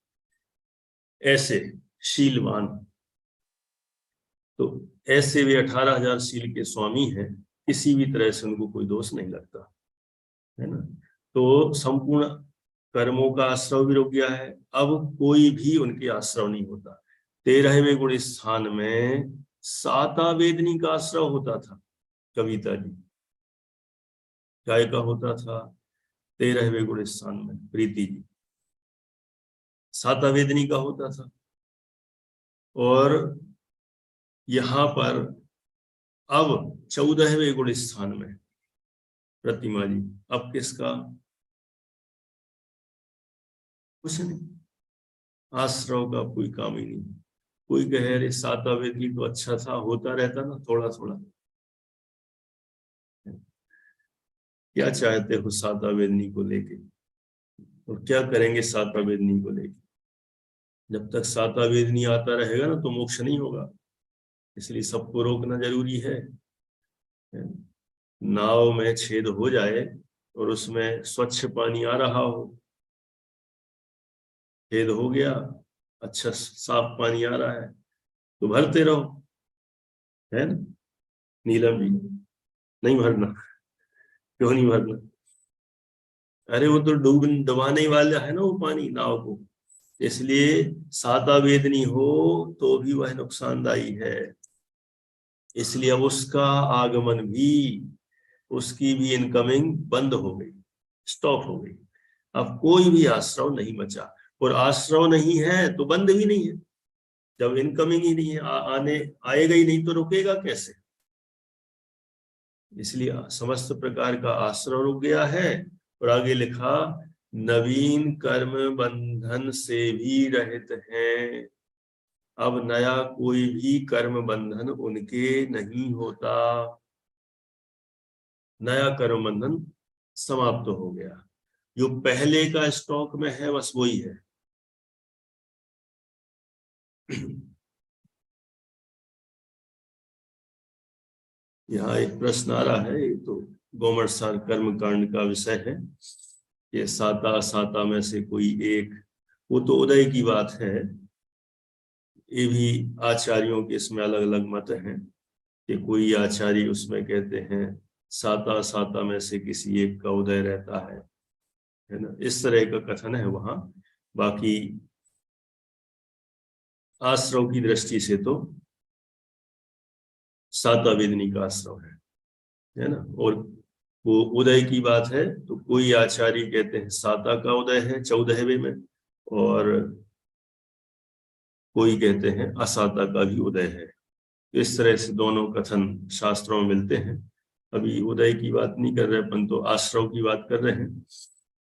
ऐसे शीलवान, तो ऐसे वे 18,000 शील के स्वामी हैं, किसी भी तरह से उनको कोई दोष नहीं लगता, है ना। तो संपूर्ण कर्मों का आश्रव भी रुक गया है, अब कोई भी उनके आश्रव नहीं होता। 13वें गुण स्थान में साता वेदनी का आश्रव होता था। कविता जी काय का होता था? 13वें गुण स्थान में प्रीति जी साता वेदनी का होता था। और यहाँ पर अब 14वें गुण स्थान में प्रतिमा जी, अब किसका? कुछ नहीं, आश्रव का कोई काम ही नहीं। कोई कहे अरे साता वेदनी तो अच्छा था, होता रहता ना थोड़ा थोड़ा। क्या चाहते हो साता वेदनी को लेके, और क्या करेंगे साता वेदनी को लेके? जब तक साता वेदनी आता रहेगा ना तो मोक्ष नहीं होगा, इसलिए सबको रोकना जरूरी है। नाव में छेद हो जाए और उसमें स्वच्छ पानी आ रहा हो, छेद हो गया, अच्छा साफ पानी आ रहा है तो भरते रहो, है ना नीलम जी? नहीं भरना? क्यों नहीं भरना? अरे वो तो डुबाने वाला है ना वो पानी नाव को, इसलिए साता वेदनी हो तो भी वह नुकसानदायी है। इसलिए अब उसका आगमन भी, उसकी भी इनकमिंग बंद हो गई, स्टॉप हो गई। अब कोई भी आश्रव नहीं बचा, और आश्रव नहीं है तो बंद भी नहीं है। जब इनकमिंग ही नहीं है, आने आएगा ही नहीं तो रुकेगा कैसे? इसलिए समस्त प्रकार का आश्रव रुक गया है। और आगे लिखा, नवीन कर्म बंधन से भी रहित हैं। अब नया कोई भी कर्म बंधन उनके नहीं होता, नया कर्म बंधन समाप्त हो गया। जो पहले का स्टॉक में है बस वही है। यहाँ एक प्रश्न आ रहा है, ये तो गोमर्सार कर्म कांड का विषय है। ये साता साता में से कोई एक, वो तो उदय की बात है। ये भी आचार्यों के इसमें अलग अलग मत हैं कि कोई आचार्य उसमें कहते हैं साता साता में से किसी एक का उदय रहता है ना, इस तरह का कथन है वहां। बाकी आश्रव की दृष्टि से तो साता वेदनी का आश्रव है ना। और वो उदय की बात है तो कोई आचार्य कहते हैं साता का उदय है 14वें में, और कोई कहते हैं असाता का भी उदय है। इस तरह से दोनों कथन शास्त्रों में मिलते हैं। अभी उदय की बात नहीं कर रहे अपन, तो आश्रव की बात कर रहे हैं।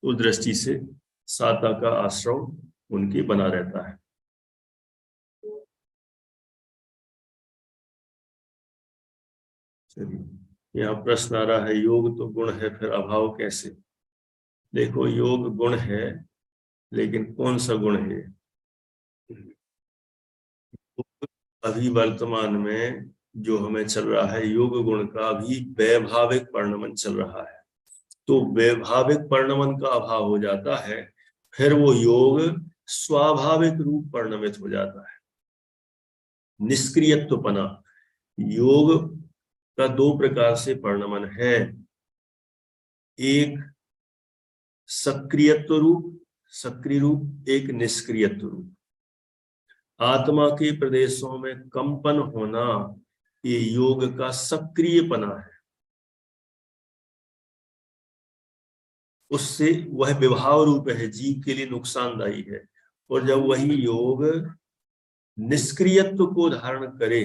उस दृष्टि से साता का आश्रव उनके बना रहता है। चलिए, यहाँ प्रश्न आ रहा है, योग तो गुण है फिर अभाव कैसे? देखो, योग गुण है, लेकिन कौन सा गुण है? अभी वर्तमान में जो हमें चल रहा है योग गुण का, अभी वैभाविक परिणमन चल रहा है। तो वैभाविक परिणमन का अभाव हो जाता है, फिर वो योग स्वाभाविक रूप परिणमित हो जाता है। निष्क्रियत्वपना, योग का दो प्रकार से परिणमन है। एक सक्रियत्व रूप, सक्रिय रूप, एक निष्क्रियत्व रूप। आत्मा के प्रदेशों में कंपन होना, ये योग का सक्रियपना है। उससे वह विभाव रूप है, जीव के लिए नुकसानदायी है। और जब वही योग निष्क्रियत्व को धारण करे,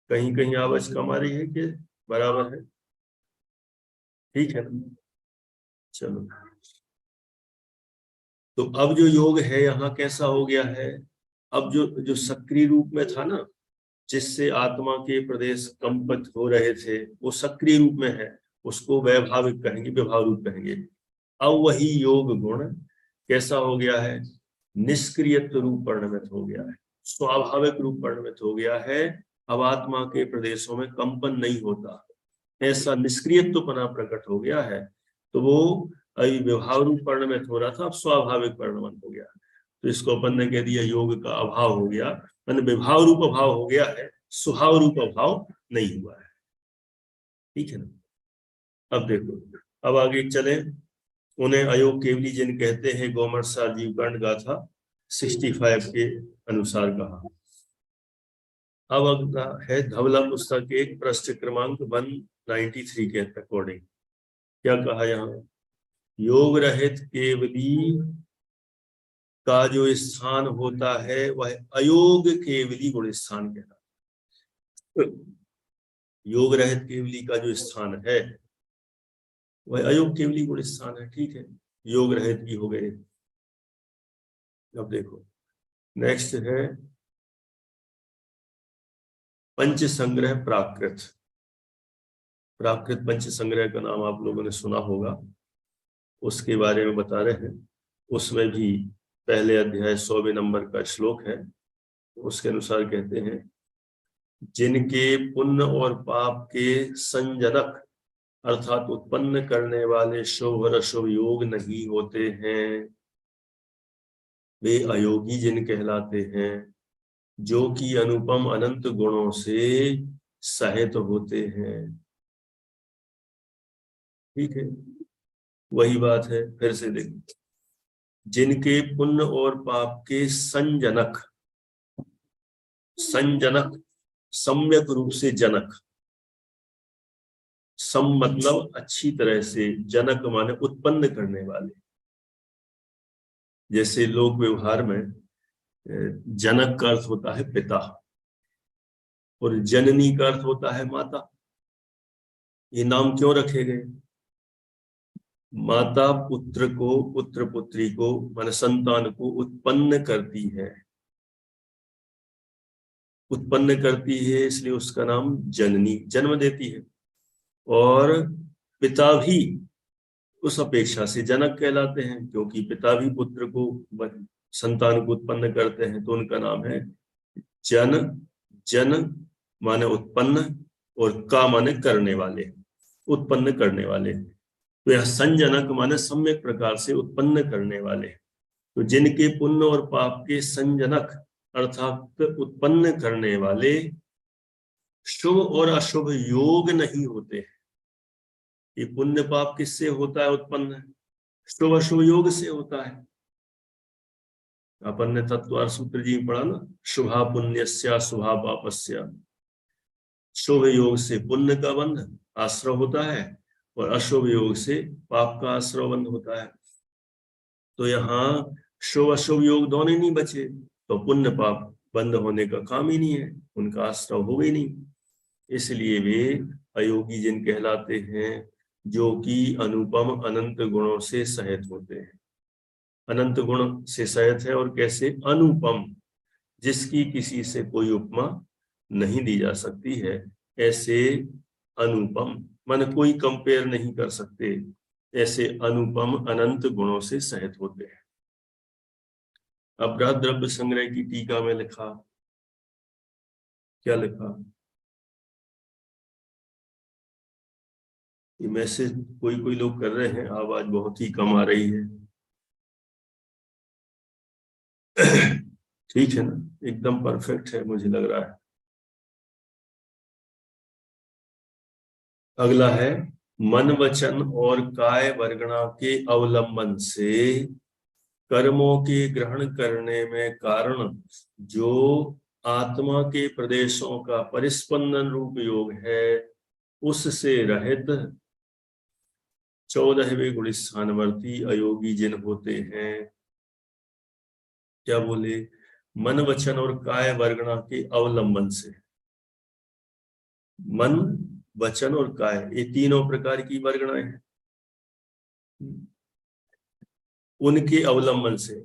कहीं कहीं आवाज कम आ रही है कि बराबर है? ठीक है ना, चलो। तो अब जो योग है यहाँ कैसा हो गया है? अब जो जो सक्रिय रूप में था ना, जिससे आत्मा के प्रदेश कंपित हो रहे थे, वो सक्रिय रूप में है, उसको वैभाविक कहेंगे, विभाव रूप कहेंगे। अब वही योग गुण कैसा हो गया है? निष्क्रियत्व रूप परिणमित हो गया है, स्वाभाविक रूप परिणमित हो गया है। अब आत्मा के प्रदेशों में कंपन नहीं होता, ऐसा निष्क्रियत्वपना प्रकट हो गया है। तो वो अभी विभाव रूप परिणमित हो रहा था, अब स्वाभाविक परिणमन हो गया। तो इसको अपन ने कह दिया योग का अभाव हो गया, मैंने विभाव रूप अभाव हो गया है, स्वभाव रूप अभाव नहीं हुआ है। ठीक है ना? अब देखो, अब आगे चले। उन्हें अयोग केवली जिन कहते हैं, गोमर्सार जीवकांड गाथा 65 के अनुसार कहा। अब अगला है धवला पुस्तक एक, पृष्ठ क्रमांक 193 के अकॉर्डिंग क्या कहा यहाँ? योग रहित केवली का जो स्थान होता है वह अयोग केवली गुण स्थान कहलाता है। योग रहित केवली का जो स्थान है वह अयोग केवली गुण स्थान है। ठीक है, योग रहित भी हो गए। अब देखो नेक्स्ट है पंच संग्रह प्राकृत। प्राकृत पंच संग्रह का नाम आप लोगों ने सुना होगा, उसके बारे में बता रहे हैं। उसमें भी पहले अध्याय 100वें नंबर का श्लोक है। उसके अनुसार कहते हैं, जिनके पुण्य और पाप के संजनक अर्थात उत्पन्न करने वाले शुभ और अशुभ योग नहीं होते हैं, वे अयोगी जिन कहलाते हैं, जो कि अनुपम अनंत गुणों से सहित होते हैं। ठीक है, वही बात है, फिर से देखो, जिनके पुण्य और पाप के संजनक, संजनक सम्यक रूप से जनक, सम मतलब अच्छी तरह से, जनक माने उत्पन्न करने वाले। जैसे लोक व्यवहार में जनक का अर्थ होता है पिता और जननी का अर्थ होता है माता। ये नाम क्यों रखे गए? माता पुत्र को, पुत्र पुत्री को माने संतान को उत्पन्न करती है, उत्पन्न करती है, इसलिए उसका नाम जननी, जन्म देती है। और पिता भी उस अपेक्षा से जनक कहलाते हैं, क्योंकि पिता भी पुत्र को, संतान को उत्पन्न करते हैं, तो उनका नाम है जन। जन माने उत्पन्न और का माने करने वाले, उत्पन्न करने वाले। तो यह संजनक माने सम्यक प्रकार से उत्पन्न करने वाले। तो जिनके पुण्य और पाप के संजनक अर्थात उत्पन्न करने वाले शुभ और अशुभ योग नहीं होते हैं। ये पुण्य पाप किससे होता है उत्पन्न? शुभ अशुभ योग से होता है। अपन ने तत्वार सूत्र जी पढ़ा ना, शुभा पुण्यस्या शुभा पापस्या। शुभ योग से पुण्य का बंध आश्रय होता है और अशुभ योग से पाप का आश्रय बंध होता है। तो यहाँ शुभ अशुभ योग दोनों नहीं बचे, तो पुण्य पाप बंद होने का काम ही नहीं है, उनका आश्रय हो गई नहीं। इसलिए वे अयोगी जिन कहलाते हैं, जो कि अनुपम अनंत गुणों से सहित होते हैं। अनंत गुण से सहित है, और कैसे? अनुपम, जिसकी किसी से कोई उपमा नहीं दी जा सकती है, ऐसे अनुपम माने कोई कंपेयर नहीं कर सकते, ऐसे अनुपम अनंत गुणों से सहित होते हैं। अपराध द्रव्य संग्रह की टीका में लिखा, क्या लिखा? ये मैसेज कोई कोई लोग कर रहे हैं, आवाज बहुत ही कम आ रही है। ठीक है ना, एकदम परफेक्ट है मुझे लग रहा है। अगला है, मन वचन और काय वर्गणा के अवलंबन से कर्मों के ग्रहण करने में कारण जो आत्मा के प्रदेशों का परिस्पंदन रूप योग है, उससे रहित 14वें गुण स्थानवर्ती अयोगी जिन होते हैं। क्या बोले? मन वचन और काय वर्गणा के अवलंबन से। मन वचन और काय, ये तीनों प्रकार की वर्गणाएं हैं। उनके अवलंबन से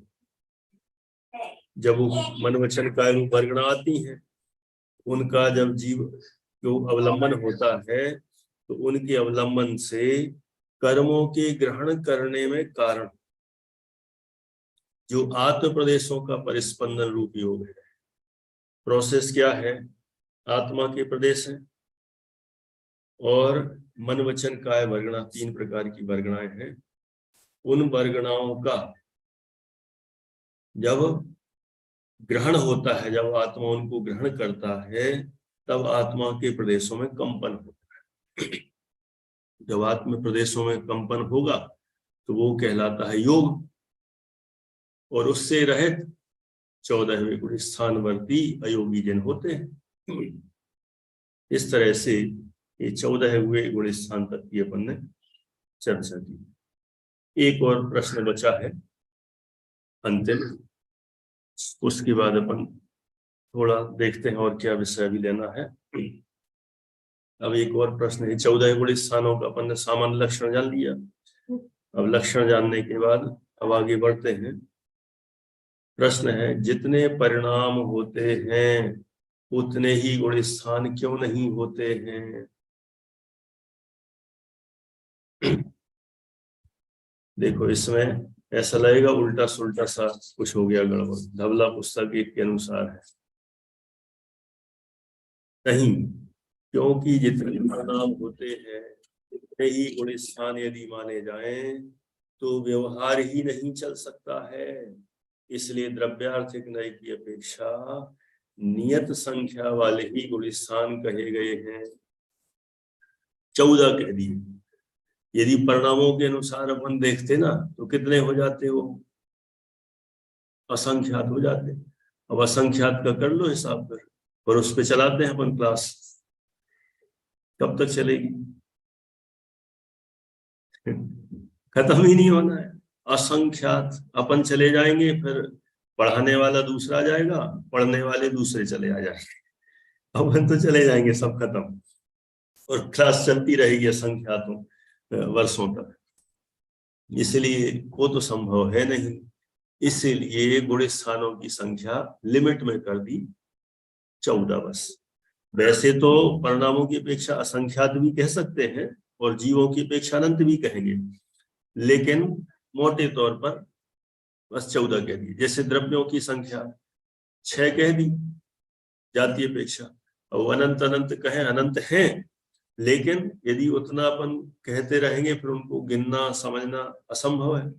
जब वो मन वचन काय रूप वर्गणा आती हैं, उनका जब जीव जो अवलंबन होता है, तो उनके अवलंबन से कर्मों के ग्रहण करने में कारण जो आत्म प्रदेशों का परिस्पंदन रूप योग है। प्रोसेस क्या है? आत्मा के प्रदेश है और मन वचन काय वर्गणा, तीन प्रकार की वर्गणाएं हैं। उन वर्गणाओं का जब ग्रहण होता है, जब आत्मा उनको ग्रहण करता है, तब आत्मा के प्रदेशों में कंपन होता है। जब आत्म प्रदेशों में कंपन होगा तो वो कहलाता है योग, और उससे रहित 14वें गुण स्थानवर्ती अयोगी जन होते हैं। इस तरह से ये 14वें गुण स्थान तक की अपन ने चर्चा की। एक और प्रश्न बचा है अंतिम, उसके बाद अपन थोड़ा देखते हैं और क्या विषय भी लेना है। अब एक और प्रश्न है, 14 गुण स्थानों का अपन ने सामान्य लक्षण जान लिया। अब लक्षण जानने के बाद अब आगे बढ़ते हैं। प्रश्न है, जितने परिणाम होते हैं उतने ही गुण स्थान क्यों नहीं होते हैं? देखो, इसमें ऐसा लगेगा उल्टा सुल्टा सा कुछ हो गया, गड़बड़। धवला पुस्तक 1 के अनुसार है, नहीं, क्योंकि जितने परिणाम होते हैं उतने ही गुण स्थान यदि माने जाएं तो व्यवहार ही नहीं चल सकता है। इसलिए द्रव्यार्थिक नय की अपेक्षा नियत संख्या वाले ही गुण स्थान कहे गए हैं। 14 कह दिए। यदि परिणामों के अनुसार अपन देखते ना तो कितने हो जाते, वो असंख्यात हो जाते। अब असंख्यात का कर लो हिसाब कर, और उस पर चलाते हैं अपन क्लास, कब तक चलेगी? खत्म ही नहीं होना है। असंख्यात अपन चले जाएंगे, फिर पढ़ाने वाला दूसरा जाएगा, पढ़ने वाले दूसरे चले आ जाएंगे, अपन तो चले जाएंगे, सब खत्म, और क्लास चलती रहेगी असंख्यातों वर्षों तक। इसलिए वो तो संभव है नहीं, इसीलिए गुण स्थानों की संख्या लिमिट में कर दी 14 बस। वैसे तो परिणामों की अपेक्षा असंख्यात भी कह सकते हैं और जीवों की अपेक्षा अनंत भी कहेंगे, लेकिन मोटे तौर पर बस 14 कह दी। जैसे द्रव्यों की संख्या 6 कह दी जाति अपेक्षा, और अनंत अनंत कहें, अनंत हैं, लेकिन यदि उतना अपन कहते रहेंगे फिर उनको गिनना समझना असंभव है।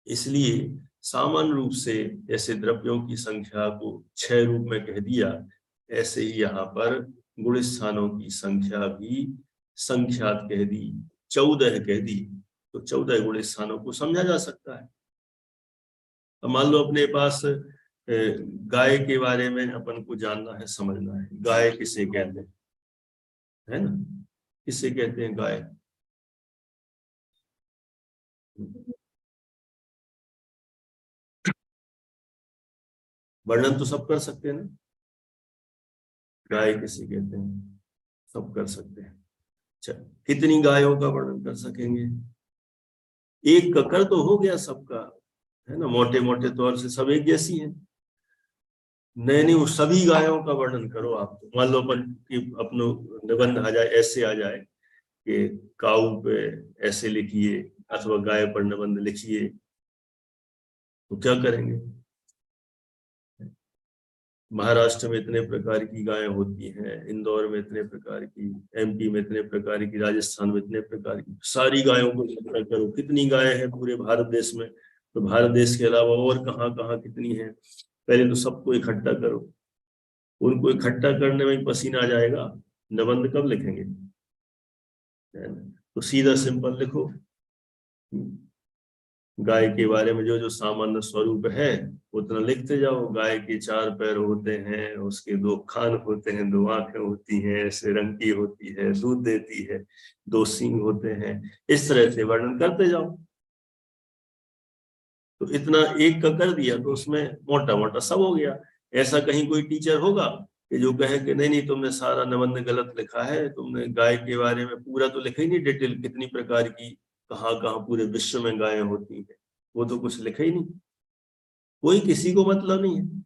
इसलिए सामान्य रूप से जैसे द्रव्यों की संख्या को 6 रूप में कह दिया, ऐसे ही यहाँ पर गुण स्थानों की संख्या भी संख्यात कह दी, 14 कह दी, तो 14 गुण स्थानों को समझा जा सकता है। अब मान लो अपने पास गाय के बारे में अपन को जानना है, समझना है, गाय किसे कहते हैं, है ना? किसे कहते हैं गाय? वर्णन तो सब कर सकते हैं ना, गाय किसे कहते हैं, सब कर सकते हैं। अच्छा, कितनी गायों का वर्णन कर सकेंगे? एक का कर तो हो गया सबका, है ना, मोटे मोटे तौर से सब एक जैसी हैं। नहीं नहीं, वो सभी गायों का वर्णन करो आप। तो मान लो अपन की अपनो निबंध आ जाए, ऐसे आ जाए कि काऊ पे ऐसे लिखिए अथवा गाय पर निबंध लिखिए, तो क्या करेंगे? महाराष्ट्र में इतने प्रकार की गायें होती हैं, इंदौर में इतने प्रकार की, एमपी में इतने प्रकार की, राजस्थान में इतने प्रकार की, सारी गायों को इकट्ठा करो, कितनी गायें हैं पूरे भारत देश में, तो भारत देश के अलावा और कहाँ कहाँ कितनी है, पहले तो सबको इकट्ठा करो। उनको इकट्ठा करने में पसीना आ जाएगा, निबंध कब लिखेंगे? तो सीधा सिंपल लिखो, गाय के बारे में जो जो सामान्य स्वरूप है उतना लिखते जाओ। गाय के 4 पैर होते हैं, उसके 2 कान होते हैं, 2 आंखें होती हैं, ऐसे रंग की होती है, दूध देती है, 2 सींग होते हैं, इस तरह से वर्णन करते जाओ। तो इतना एक का कर दिया तो उसमें मोटा मोटा सब हो गया। ऐसा कहीं कोई टीचर होगा कि जो कहे कि नहीं नहीं तुमने सारा निबंध गलत लिखा है, तुमने गाय के बारे में पूरा तो लिखा ही नहीं, डिटेल कितनी प्रकार की, कहाँ कहाँ पूरे विश्व में गायें होती हैं, वो तो कुछ लिखा ही नहीं। कोई किसी को मतलब नहीं है।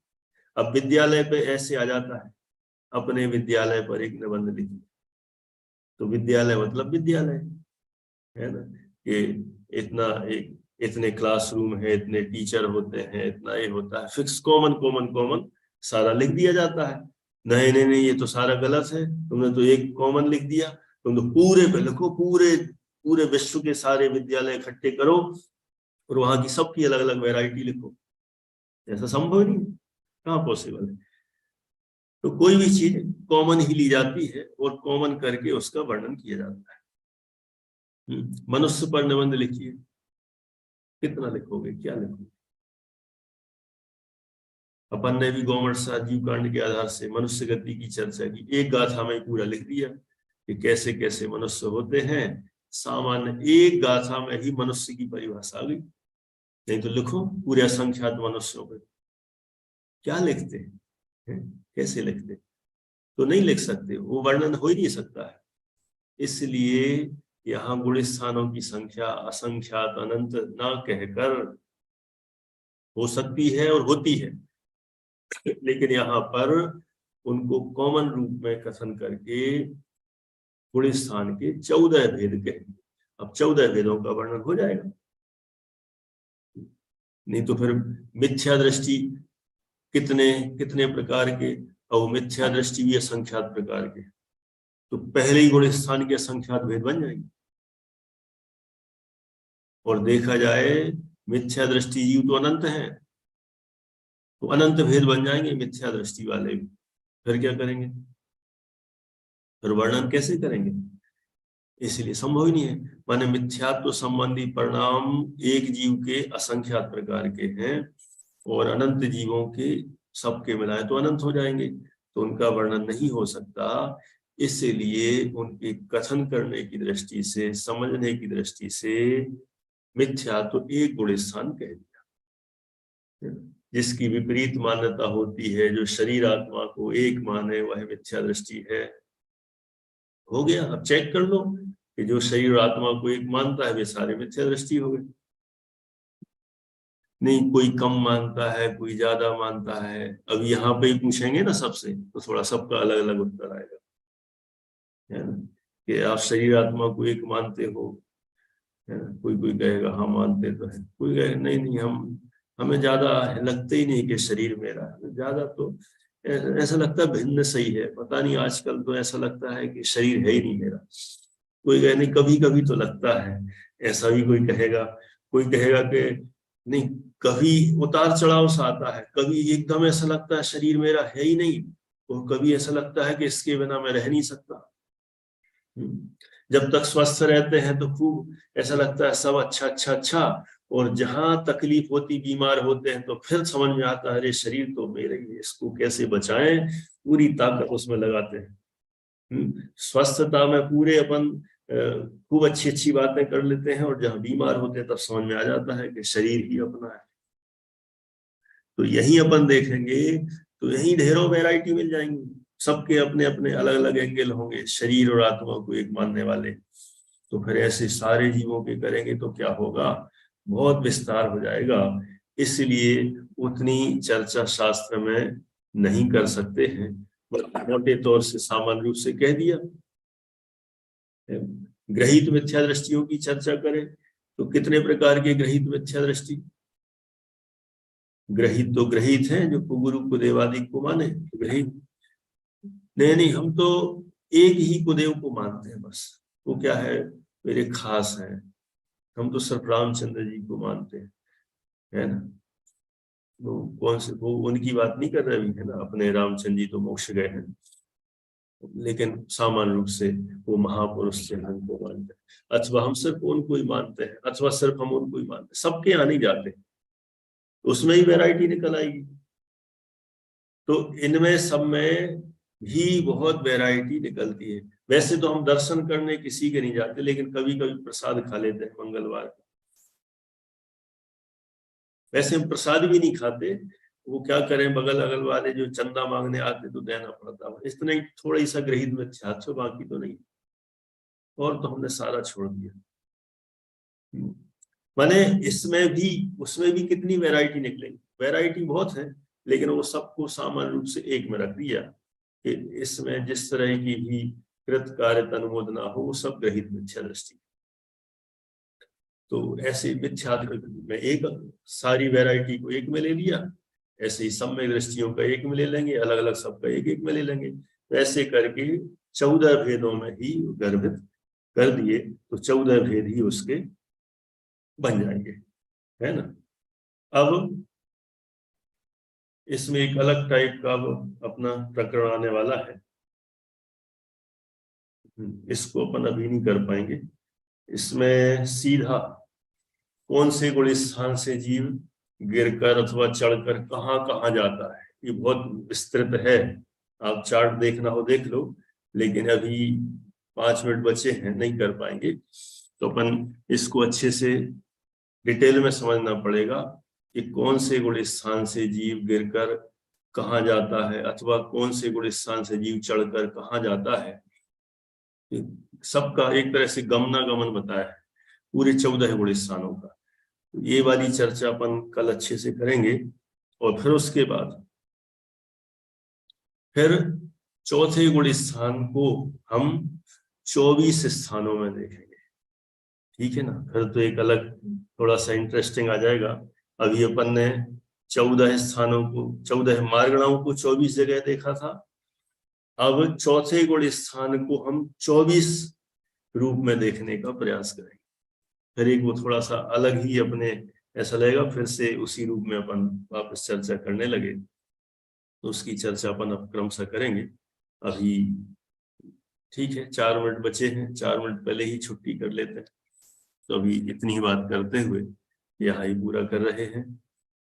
अब विद्यालय पे ऐसे आ जाता है, अपने विद्यालय पर एक निबंध लिखिए, तो विद्यालय मतलब विद्यालय, है ना, कि इतना एक इतने क्लासरूम है, इतने टीचर होते हैं, इतना ये होता है, फिक्स कॉमन कॉमन कॉमन सारा लिख दिया जाता है। नहीं नहीं नहीं, ये तो सारा गलत है, तुमने तो एक कॉमन लिख दिया, तुम तो पूरे पे लिखो, पूरे पूरे विश्व के सारे विद्यालय इकट्ठे करो और वहां की सबकी अलग अलग वैरायटी लिखो। ऐसा संभव नहीं, कहाँ पॉसिबल है। तो कोई भी चीज कॉमन ही ली जाती है और कॉमन करके उसका वर्णन किया जाता है। मनुष्य पर निबंध लिखिए, कितना लिखोगे, क्या लिखोगे? अपन ने भी गौमर्सा जीव कांड के आधार से मनुष्य गति की चर्चा की, एक गाथा में पूरा लिख दिया कि कैसे कैसे मनुष्य होते हैं, सामान्य एक गाथा में ही मनुष्य की परिभाषा आ गई। नहीं तो लिखो पूरे असंख्यात मनुष्यों पे, क्या लिखते हैं? कैसे लिखते? तो नहीं लिख सकते, वो वर्णन हो ही नहीं सकता है। इसलिए यहाँ गुण स्थानों की संख्या असंख्यात अनंत ना कहकर, हो सकती है और होती है, लेकिन यहाँ पर उनको कॉमन रूप में कथन करके गुण स्थान के 14 भेद कहेंगे। अब 14 भेदों का वर्णन हो जाएगा। नहीं तो फिर मिथ्या दृष्टि कितने कितने प्रकार के, और मिथ्या दृष्टि भी असंख्यात प्रकार के, तो पहले ही गुण स्थान के असंख्यात भेद बन जाएंगे। और देखा जाए मिथ्या दृष्टि जीव तो अनंत है, तो अनंत भेद बन जाएंगे मिथ्या दृष्टि वाले भी। फिर क्या करेंगे? फिर वर्णन कैसे करेंगे? इसलिए संभव ही नहीं है। माने मिथ्यात्व संबंधी परिणाम एक जीव के असंख्यात प्रकार के हैं, और अनंत जीवों के सबके मिलाए तो अनंत हो जाएंगे, तो उनका वर्णन नहीं हो सकता। इसलिए उनके कथन करने की दृष्टि से, समझने की दृष्टि से मिथ्या तो एक गुण स्थान कह दिया। जिसकी विपरीत मान्यता होती है, जो शरीर आत्मा को एक माने, वह मिथ्या दृष्टि है। हो गया। अब चेक कर लो कि जो शरीर आत्मा को एक मानता है वे सारे मिथ्या दृष्टि हो गए। नहीं, कोई कम मानता है, कोई ज्यादा मानता है। अब यहाँ पे ही पूछेंगे ना सबसे, तो थोड़ा सबका अलग अलग उत्तर आएगा, है ना? कि आप शरीर आत्मा को एक मानते हो, है ना? कोई कोई कहेगा हाँ मानते तो है, कोई कहेगा नहीं नहीं, हमें ज्यादा लगता ही नहीं कि शरीर मेरा है। ज्यादा तो ऐसा लगता है भिन्न सही है, पता नहीं आजकल तो ऐसा लगता है कि शरीर है ही नहीं मेरा। कोई कहे नहीं, कभी कभी तो लगता है, ऐसा भी कोई कहेगा। कोई कहेगा कि नहीं, कभी उतार चढ़ाव सा आता है, कभी एकदम ऐसा लगता है शरीर मेरा है ही नहीं, और कभी ऐसा लगता है कि इसके बिना मैं रह नहीं सकता। जब तक स्वस्थ रहते हैं तो खूब ऐसा लगता है सब अच्छा अच्छा अच्छा, और जहां तकलीफ होती, बीमार होते हैं, तो फिर समझ में आता है अरे शरीर तो मेरा ही है, इसको कैसे बचाएं, पूरी ताकत उसमें लगाते हैं। स्वस्थता में पूरे अपन खूब अच्छी अच्छी बातें कर लेते हैं, और जहां बीमार होते हैं तब समझ में आ जाता है कि शरीर ही अपना है। तो यही अपन देखेंगे तो यही ढेरों वैरायटी मिल जाएंगी, सबके अपने अपने अलग अलग एंगल होंगे शरीर और आत्मा को एक मानने वाले। तो फिर ऐसे सारे जीवों के करेंगे तो क्या होगा, बहुत विस्तार हो जाएगा। इसलिए उतनी चर्चा शास्त्र में नहीं कर सकते हैं, मोटे तौर से सामान्य रूप से कह दिया। ग्रहित मिथ्या दृष्टियों की चर्चा करें तो कितने प्रकार के ग्रहित मिथ्या दृष्टि? ग्रहित तो ग्रहित है जो कुगुरु कुदेवादि को माने, ग्रहित नहीं नहीं, हम तो एक ही कुदेव को मानते हैं बस। वो क्या है, मेरे खास है, हम तो सिर्फ रामचंद्र जी को मानते हैं, है ना? वो कौन से, वो उनकी बात नहीं कर रहे अभी, है ना? अपने रामचंद्र जी तो मोक्ष गए हैं, लेकिन सामान्य रूप से वो महापुरुष से हमको मानते हैं, अथवा हम सिर्फ उनको ही मानते हैं, अथवा सिर्फ हम उनको ही मानते हैं, सबके यहाँ नहीं जाते, उसमें ही वैरायटी निकल आएगी। तो इनमें सब में भी बहुत वैरायटी निकलती है। वैसे तो हम दर्शन करने किसी के नहीं जाते, लेकिन कभी कभी प्रसाद खा लेते हैं मंगलवार को। वैसे हम प्रसाद भी नहीं खाते, वो क्या करें, बगल अगल वाले जो चंदा मांगने आते तो देना पड़ता है, इतना थोड़ा सा ग्रहित में छात्र, बाकी तो नहीं, और तो हमने सारा छोड़ दिया। माने इसमें भी उसमें भी कितनी वैरायटी निकलेगी, वैरायटी बहुत है, लेकिन वो सबको सामान्य रूप से एक में रख दिया कि इसमें जिस तरह की भी कृत कार्य अनुमोदना हो, वो सब ग्रहित मिथ्या दृष्टि। तो ऐसे मिथ्या में एक सारी वैरायटी को एक में ले लिया, ऐसे ही सम्यक दृष्टियों का एक में ले लेंगे, अलग अलग सबका एक एक में ले लेंगे। तो ऐसे करके 14 भेदों में ही गर्भित कर दिए, तो 14 भेद ही उसके बन जाएंगे, है ना? अब इसमें एक अलग टाइप का अपना प्रकरण आने वाला है, इसको अपन अभी नहीं कर पाएंगे। इसमें सीधा कौन से गुण स्थान से जीव गिरकर अथवा चढ़कर कहाँ कहाँ जाता है, ये बहुत विस्तृत है। आप चार्ट देखना हो देख लो, लेकिन अभी 5 मिनट बचे हैं, नहीं कर पाएंगे। तो अपन इसको अच्छे से डिटेल में समझना पड़ेगा कि कौन से गुण स्थान से जीव गिरकर कहाँ जाता है, अथवा कौन से गुण स्थान से जीव चढ़कर कहाँ जाता है। सबका एक तरह से गमनागमन बताया है पूरे 14 गुण स्थानों का। तो ये वाली चर्चा अपन कल अच्छे से करेंगे। और फिर उसके बाद फिर चौथे गुण स्थान को हम 24 स्थानों में देखेंगे, ठीक है ना। फिर तो एक अलग थोड़ा सा इंटरेस्टिंग आ जाएगा। अभी अपन ने 14 स्थानों को, 14 मार्गणाओं को 24 जगह देखा था। अब चौथे गुण स्थान को हम 24 रूप में देखने का प्रयास करेंगे। फिर एक वो थोड़ा सा अलग ही अपने ऐसा लगेगा, फिर से उसी रूप में अपन वापस चर्चा करने लगे। तो उसकी चर्चा अपन अब क्रमशः करेंगे। अभी ठीक है, 4 मिनट बचे हैं, 4 मिनट पहले ही छुट्टी कर लेते हैं। तो अभी इतनी ही बात करते हुए यहाँ ही पूरा कर रहे हैं।